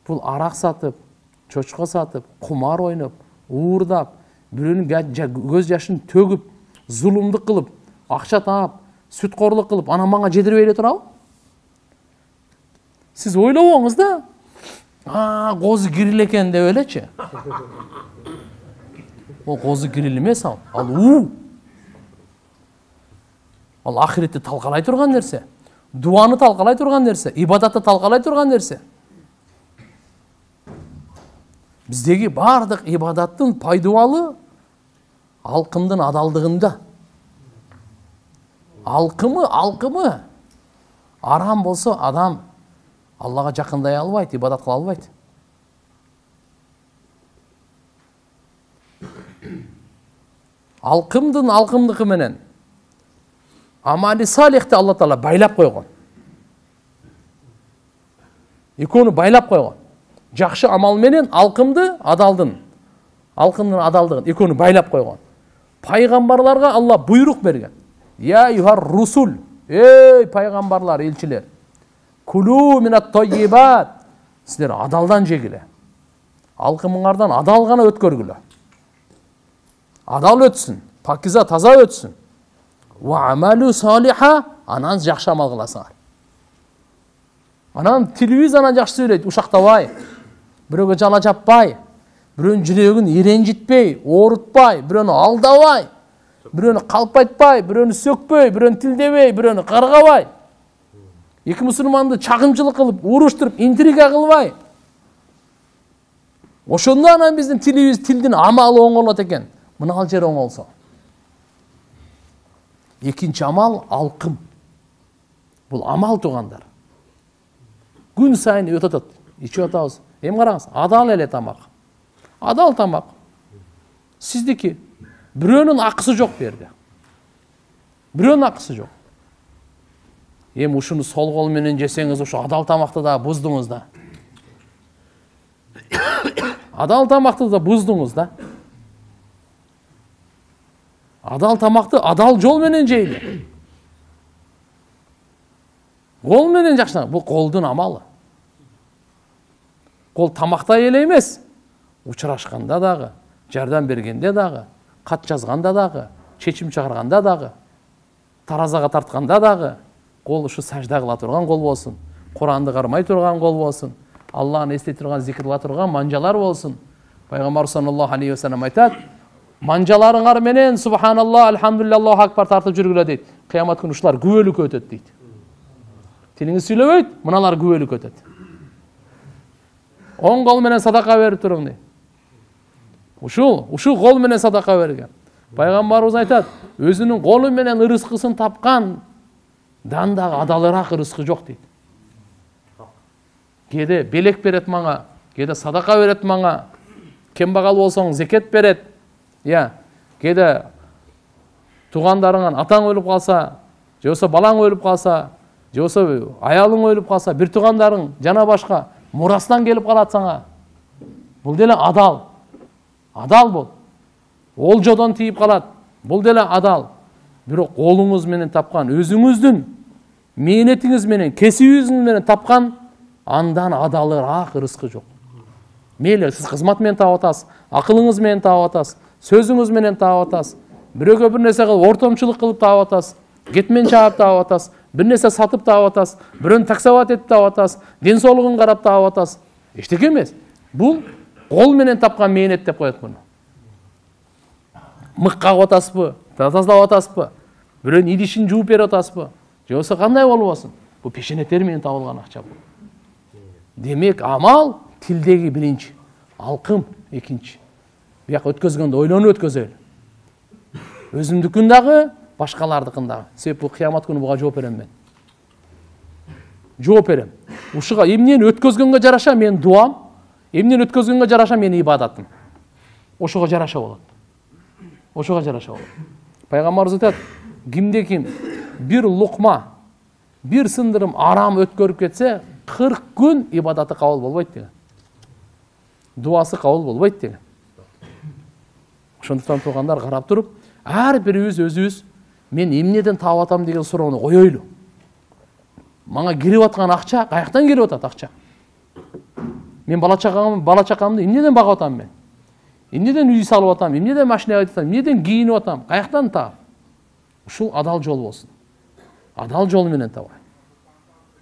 Бул арак сатып, чочко сатып, кумар ойноп, уурдап, бирөөнүн көз жашын төгүп, зулумдук кылып, акча таап, сүткорлук кылып, анан мага жедирбей эле турабы? Сиз ойлобоңуз да. Козу кирил экен деп элечи. Ол козу кирил эмес ал уу. Ал ахиретти талкалай турган нерсе, дуаны талкалай турган нерсе, ибадатты талкалай турган нерсе. Биздеги бардык ибадаттын пайдубалы алкымдын адалдыгында. Алкымы арам болсо адам Аллага жакындай албайт, ибадат кыла албайт. Алкымдыкы менен амали салихти Алла Таала байлап койгон. Экөөнү байлап койгон. Жакшы амал менен адалдыгын экөөнү байлап койгон. Пайгамбарларга Алла буйрук берген. Я юхар русул, эй пайгамбарлар, элчилер. Кулу минат тойибат. Силер адалдан жегиле. Алкымыңардан адал гана өткөргүлө. Адал өтсүн, пакиза таза өтсүн. Ва амалу салиха, анан жакшы амал кыласыңар. Анан тилибиз анан жакшы сүйлөйт, ушактабай, бирөөгө жала жаппай, бирөөнүн жүрөгүн иренжитпей, оорутпай, бирөөнү алдабай, бирөөнү калпайтпай, бирөөнү сөкпөй, бирөөнү тилдебей, бирөөнү каргабай. Эки мусулманды чагымчылык кылып, уруштуруп, интрига кылбай. Ошондо анан биздин тилдин амалы оңолот экен. Мына ал жер оңолсо. Экинчи амал алкым. Бул амал туугандар. Күн сайын өтөт, ичип атабыз. Эми караңыз, адал эле тамак. Адал тамак. Сиздики. Бирөөнүн акысы жок берди. Бирөөнүн акысы жок. Эми ушуну сол кол менен жесеңиз, ушу адал тамакты да буздуңуз да. Адал тамакты да буздуңуз да. Адал тамакты адал жол менен жейли. Кол менен жакшы, бул колдун амалы. Кол тамактай эле эмес. Учурашканда дагы, жардам бергенде дагы, кат жазганда дагы, чечим чыгарганда дагы, таразага тартканда дагы, кол ушу сажда кыла турган кол болсун. Куранды кармай турган кол болсун, Аллахны эстей турган, зикрлай турган манжалар болсун. Пайгамбар саллаллаху алейхи ва саллям айтат: "Манжаларыңар менен субханаллах, альхамдулилlah, Аллаху акбар тартып жүргүлө" дейт. Кыямат күнү ушулар күбөлүк өтөт дейт. Тилиңиз сүйлөбөйт, мыналар күбөлүк өтөт. Оң кол менен садака берип туруң дейт. Ушул кол менен садака берген. Пайгамбарыбыз айтат: "Өзүнүн колу менен ырыскысын тапкан дандагы адалыраак ырыскы жок" дейт. Кээде белек берет мага, кээде садака берет мага, кембагал болсоң зекет берет. Кээде туугандарыңан атаң өлүп калса, же болбосо балаң өлүп калса, же болбосо аялың өлүп калса, бир туугандарың жана башка мурастан келип калат сага. Бул деле адал. Адал бул. Олжодон тийип калат. Бул деле адал. Бирок колуңуз менен тапкан, өзүңүздүн мээнетиңиз менен, кесибиңиз менен тапкан андан адалыраак ырыскы жок. Мейли сиз кызмат менен таап атасыз, акылыңыз менен таап атасыз, сөзүңүз менен таап атасыз, бирөөгө бир нерсе кылып, ортомчулук кылып таап атасыз, кетмен чаап таап атасыз, бир нерсе сатып таап атасыз, бирөөнү таксовать этип таап атасыз, ден соолугун карап таап атасыз. Эчтеке эмес. Бул кол менен тапкан мээнет деп коет муну. Мык кагып атасызбы, тазалап атасызбы, бирөөнүн идишин жууп берип атасызбы, же болбосо кандай болбосун? Бул пешене тери менен табылган акча бул. Демек, амал тилдеги биринчи, алкым экинчи. Бияк өткөзгөндө ойлонуп өткөзөлү. Өзүмдүкүн дагы, башкалардыкын дагы. Себеп бул кыямат күнү буга жооп берем мен. Жооп берем. Ушуга эмнени өткөзгөнгө жараша менин дуам, эмнени өткөзгөнгө жараша менин ибадатым. Ошого жараша болот. Ошого жараша болот. Пайгамбарыбыз айтат: "Кимде ким бир лукма, бир сындырым арам өткөрүп кетсе, 40 күн ибадаты кабыл болбойт" деген. Дуасы кабыл болбойт деген. Ошондуктан туугандар карап туруп, ар бирибиз өзүбүз мен эмнеден таап атам деген суроону коёйлу. Мага кирип аткан акча каяктан кирип атат акча? Мен бала чакамды эмнеден багып атам мен? Эмнеден үй салып атам? Эмнеден машина айдап атам? Эмнеден кийинип атам? Каяктан таап? Ушул адал жол болсун. Адал жол менен табай.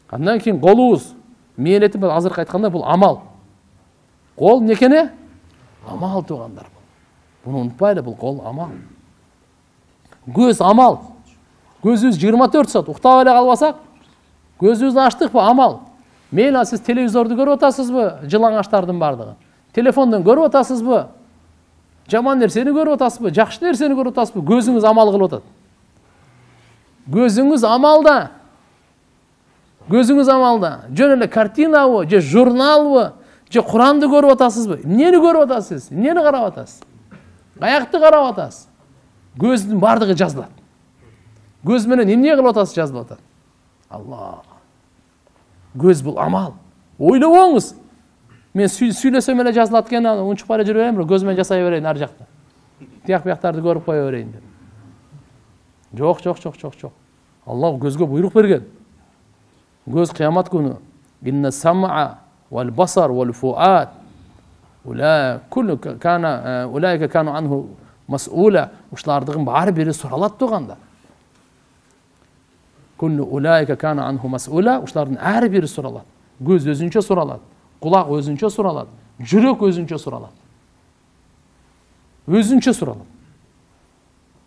Андан кийин колубуз, мээнетим азыркы айтканда бул амал. Кол некене? Амал туугандар. Буну унутпайлы, бул кол амал. Көз амал. Көзүбүз 24 саат уктап эле калбасак, көзүбүздү ачтыкпы? Амал. Мейли сиз телевизорду көрүп атасызбы? Жылаңачтардын бардыгы. Телефондон көрүп атасызбы? Жаман нерсени көрүп атасызбы? Жакшы нерсени көрүп атасызбы? Көзүңүз амал кылып атат. Көзүңүз амалда. Көзүңүз амалда. Жөн эле картинабы, же журналбы, же Куранды көрүп атасызбы? Эмнени көрүп атасыз? Эмнени карап атасыз? Каякты карап атасыз? Көздүн бардыгы жазылат. Көз менен эмне кылып атасыз жазылып атат. Алла. Көз бул амал. Ойлобоңуз. Мен сүйлөсөм эле жазылат экен, унчукпай эле жүрө берейин, бирок көз менен жасай берейин ар жакта. Тияк бияктарды көрүп кое берейин деп. Жок. Аллах көзгө буйрук берген. Göz kıyamet günü inne sam'a vel basar vel fuad ulaika kanu anhu mas'ula uşlardığın bari biri soralat doğanda. Kullu ulaika kanu anhu mas'ula uşlardın her biri soralat. Göz özünçe soralat. Kulak özünçe soralat. Jürek özünçe soralat. Özünçe soralat.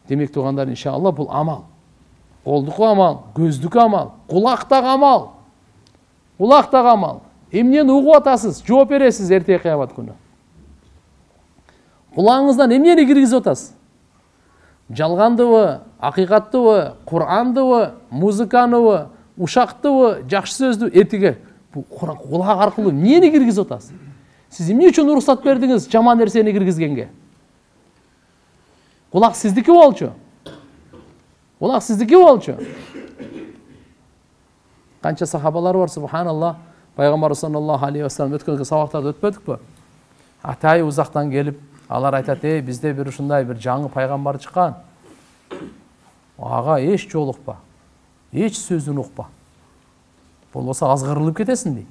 Demek doğanlar inşallah bu amal. Kolduku amal, gözdükü amal, kulaqtagı amal. Kulaqtagı amal. Emneni uğup atasız, жооп бересиз эртеги кыямат күнү. Kulağыңыздан эмнени киргизип атасыз? Жалгандыбы, акыйкаттыбы, Кур'андыбы, музыканыбы, ушактыбы, жакшы сөздү эртеге кулак аркылуу эмнени киргизип атасыз? Сиз эмне үчүн уруксат бердиңиз жаман нерсени киргизгенге? Kulak sizdiki болчу. Kulak sizdiki болчу. Канча сахабалар бар, субханаллах. Пайгамбар саллаллаху алейхи ва саллям өткөн сабактарды өтпөдүкпү? Атай узактан келип, алар айтат: "Бизде бир ушундай бир жаңы пайгамбар чыккан. Ага эч жолукпа. Эч сөзүн укпа. Болбосо азгырылып кетесиң" дейт.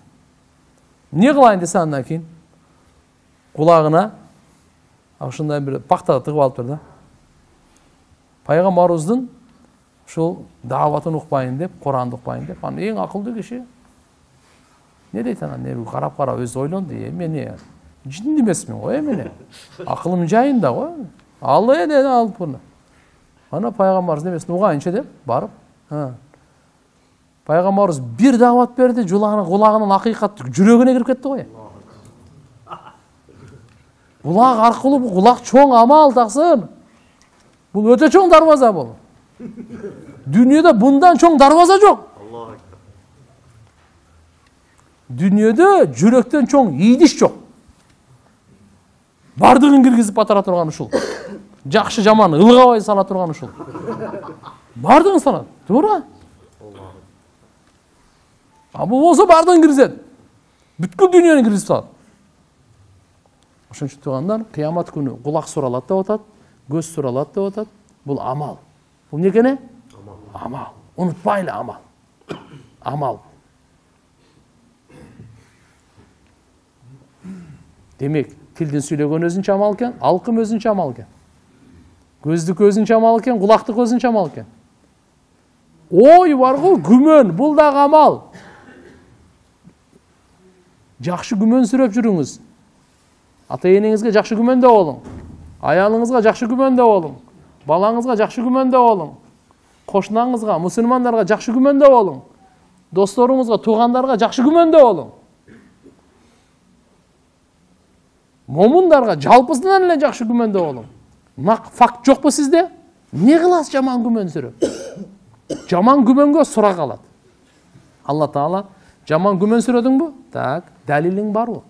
Не кылайын десе андан кийин кулагына ушундай бир пакта тыгып алыптыр да. Пайгамбарыбыздын ушул даватын укпайын деп, Куранды укпайын деп, аны эң акылдуу киши Не дейт анан, не карап өзү ойлонду, эмне жин эмесмин го, эмне? Акылым жайында го. Ал эне алып буну. Ана пайгамбарыбыз немесин угайынчы деп барып, пайгамбарыбыз бир дават берди, кулагынан акыйкат жүрөгүнө кирип кетти го. Кулак аркылуу, бул кулак чоң амал таксын. Бул өтө чоң дарбаза бул. Дүйнөдө bundan чоң дарбаза жок. Дүйнөдө жүрөктөн чоң ийдиш жок. Бардыгын киргизип батара турган ушул. Жакшы жаман ылгабай сала турган ушул. Бардыгын салат. Туура. Бул болсо бардыгын киргизет. Бүткүл дүйнөнү киргизип салат. Ошон үчүн туугандар, кыямат күнү кулак суралат деп атат, көз суралат деп атат. Бул амал. Бул эмне экени? Амал. Унутпайлы амал. Амал. Демек, тилдин сүйлөгөн өзүнчө амал экен, алкым өзүнчө амал экен. Көздүк өзүнчө амал экен, кулактык өзүнчө амал экен. Ой барго күмөн, бул дагы амал. Жакшы күмөн сүрөп жүрүңүз. Ата-энеңизге жакшы күмөндө болуң. Аялыңызга жакшы күмөндө болуң. Балаңызга жакшы күмөндө болуң. Кошунаңызга, мусулмандарга жакшы күмөндө болуң. Досторуңузга, туугандарга жакшы күмөндө болуң. Момундарга жалпысынан эле жакшы күмөндө болуң. Факт жокпу сизде? Не кыласыз жаман күмөн сүрөп? Жаман күмөнгө сура калат. Алла Таала жаман күмөн сүрөдүңбү? Так, далилиң барбы?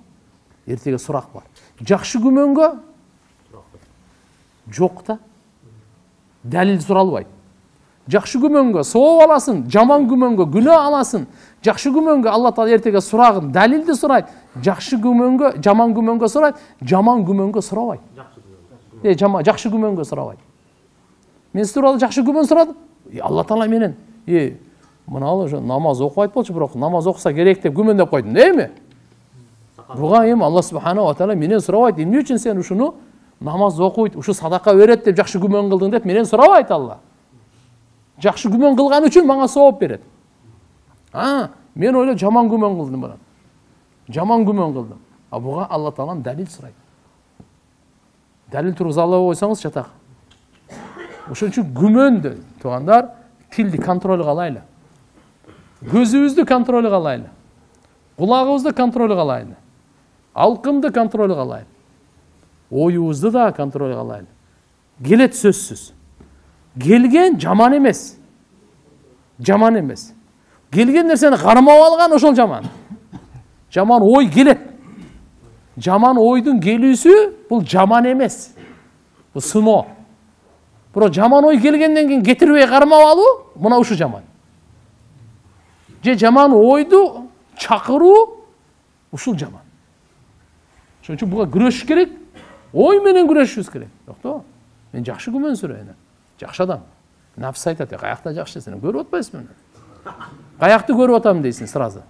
Эртеге сурак бар. Жакшы күмөнгө жок да. Далил суралбайт. Жакшы күмөнгө сооп аласың, жаман күмөнгө күнөө аласың. Жакшы күмөнгө Алла Таала эртеге сурагын, далилди сурайт. Жакшы күмөнгө, жаман күмөнгө сурайт, жаман күмөнгө сурабайт. Жакшы күмөнгө сурабайт. Мен сурады жакшы күмөн сурадым. Алла Таала менен, мына ошо намаз окубайт болчу, бирок намаз окуса керек деп күмөндөп койдум, эми? Буга Алла Субхана ва Таала менен сурабайт. Эмне үчүн сен ушуну намаз окуйт, ушу садака берет деп жакшы күмөн кылдың деп менен сурабайт Алла. Жакшы күмөн кылган үчүн мага сооп берет. Мен ойлойм жаман күмөн кылдым бана. Жаман күмөн кылдым. Буга Алла Таалан далил сурайт. Далил тургуза албай койсоңуз чатак. Ошон үчүн күмөндү, туугандар, тилди контролго алайлы. Көзүбүздү контролго алайлы. Кулагыбызды контролго алайлы. Алкымды контролго алайлы. Оюбузду да контролго алайлы. Келет сөзсүз. Келген жаман эмес. Жаман эмес. Келген нерсени кармап алган ошол жаман. Жаман ой келет. Жаман ойдун келүүсү бул жаман эмес. Бул сыноо. Бирок жаман ой келгенден кийин кетирбей кармап алуу, мына ушу жаман. Же жаман ойду чакыруу, ушул жаман. Ошон үчүн буга күрөшүш керек. Ой менен күрөшүшүбүз керек. Жокту. Мен жакшы күмөн сүрөйүн. Жакшы адам. Нафс айтат, каякта жакшы, сен көрүп атпайсыңбы? Каякты көрүп атам дейсиң сразу.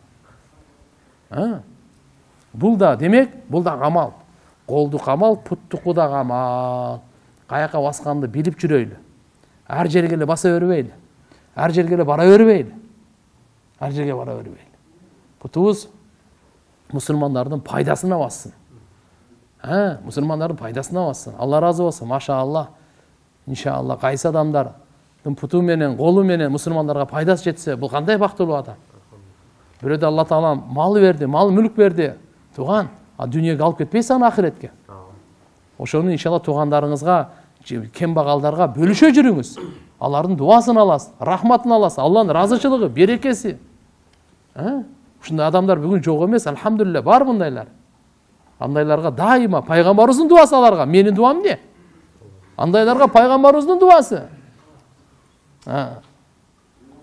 Бул да демек, бул да амал. Колдук амал, путтуку да амал. Каяка басканды билип жүрөйлү. Ар жерге эле баса бербейли. Ар жерге эле бара бербейли. Ар жерге бара бербейли. Путубуз мусулмандардын пайдасына бассын. Мусулмандардын пайдасына бассын. Алла разы болсун, машаалла. Иншалла, кайсы адамдардын путу менен, колу менен мусулмандарга пайдасы жетсе, бул кандай бактылуу адам. Бирөөдө Алла Таала мал берди, мал мүлк берди. Туган, дүйнөгө алып кетпейсиз аны ахиретке. Ошону иншалла туугандарыңызга, кембагалдарга бөлүшө жүрүңүз. Алардын дуасын аласыз, рахматын аласыз, Алланын разычылыгы, берекеси. Ушундай адамдар бүгүн жок эмес, алхамдулилля, бар мындайлар. Андайларга дайыма пайгамбарыбыздын дуасы аларга, менин дуам эмне? Андайларга пайгамбарыбыздын дуасы.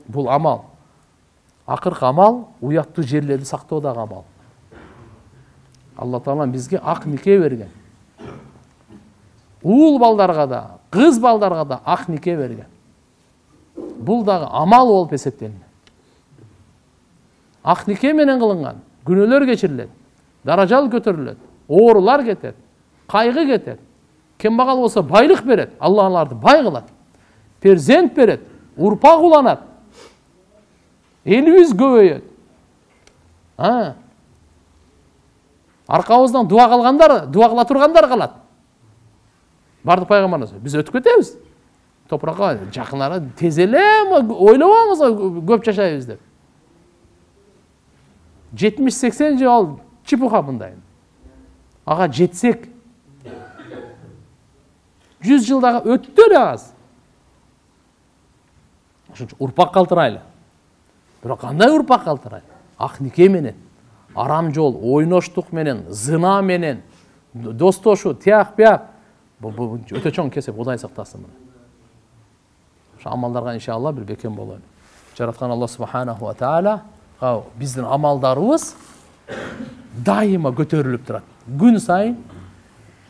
Бул амал. Акыркы амал уяттуу жерлерди сактоодагы амал. Алла Таала бизге ак нике берген. Уул балдарга да, кыз балдарга да ак нике берген. Бул дагы амал болуп эсептелинет. Ак нике менен кылынган күнөөлөр кечирилет, даражал көтөрүлөт, оорулар кетет, кайгы кетет. Кембагал болсо байлык берет, Алла аларды бай кылат. Перзент берет, урпак уланат. Элибиз көбөйөт. Аркабыздан дуа кылгандар, дуа кыла тургандар калат. Бардык пайгамбарыбыз. Биз өтүп кетебиз. Топуракка жакын ара тез эле ойлобоңуз көп жашайбыз деп. 70-80 жыл ал чепуха мындай. Ага жетсек 100 жылдагы өттү эле аз. Ошон үчүн урпак калтырайлы. Бирок кандай урпак калтырайлы? Ак нике менен, арам жол, ойноштук менен, зына менен, достошуу, тияк бияк. Бул өтө чоң кесип, Кудай сактасын. Ошо амалдарга иншалла бир бекем бололу. Жараткан Аллах субханаху ва таала биздин амалдарыбыз дайыма көтөрүлүп турат. Күн сайын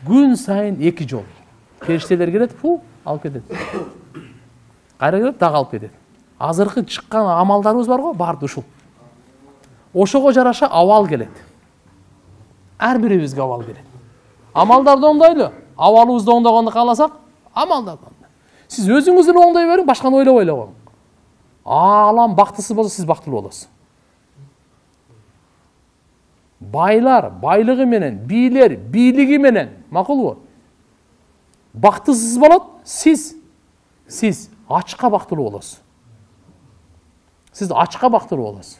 2 жол. Периштелер келет, алып кетет. Кайра келет, дагы алып кетет. Азыркы чыккан амалдарыбыз бар го, барды ушул. Ошого жараша абал келет. Ар бирибизге абал келет. Амалдарды оңдойлу. Абалыбызды оңдогонду кааласак, амалдарды оңдойлу. Сиз өзүңүздүн оңдой бериң, башканы ойлобой эле коюң. Алам бактысыз болсо, сиз бактылуу болосуз. Байлар байлыгы менен, бийлер бийлиги менен, макулбу? Бактысыз болот, сиз ачка бактылуу болосуз. Сиз ачка бактылуу болосуз.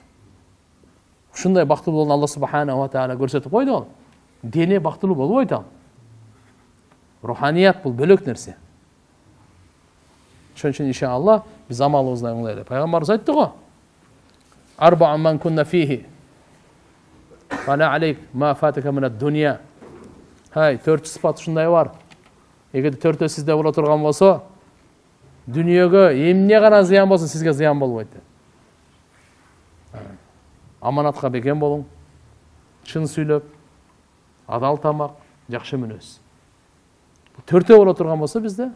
Ушундай бактылуулугун Аллах субханаху ва таала көрсөтүп койду. Дене бактылуу болбойт ал. Руханият бул бөлөк нерсе. Ошон үчүн иншалла биз амалыбызды оңдойлу. Пайгамбарыбыз айтты го. Арба'ун ман кунна фихи. Фала алейк ма фатака мин ад-дунья. 4 сыпат ушундай бар. Эгерде 4 сизде боло турган болсо, дүнүйөгө эмне гана зыян болсо, сизге зыян болбойт. Аманатка бекем болуң, чын сүйлөп, адал тамак, жакшы мүнөз. 4 боло турган болсо бизде,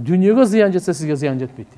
дүнүйөгө зыян жетсе, сизге зыян жетпейт.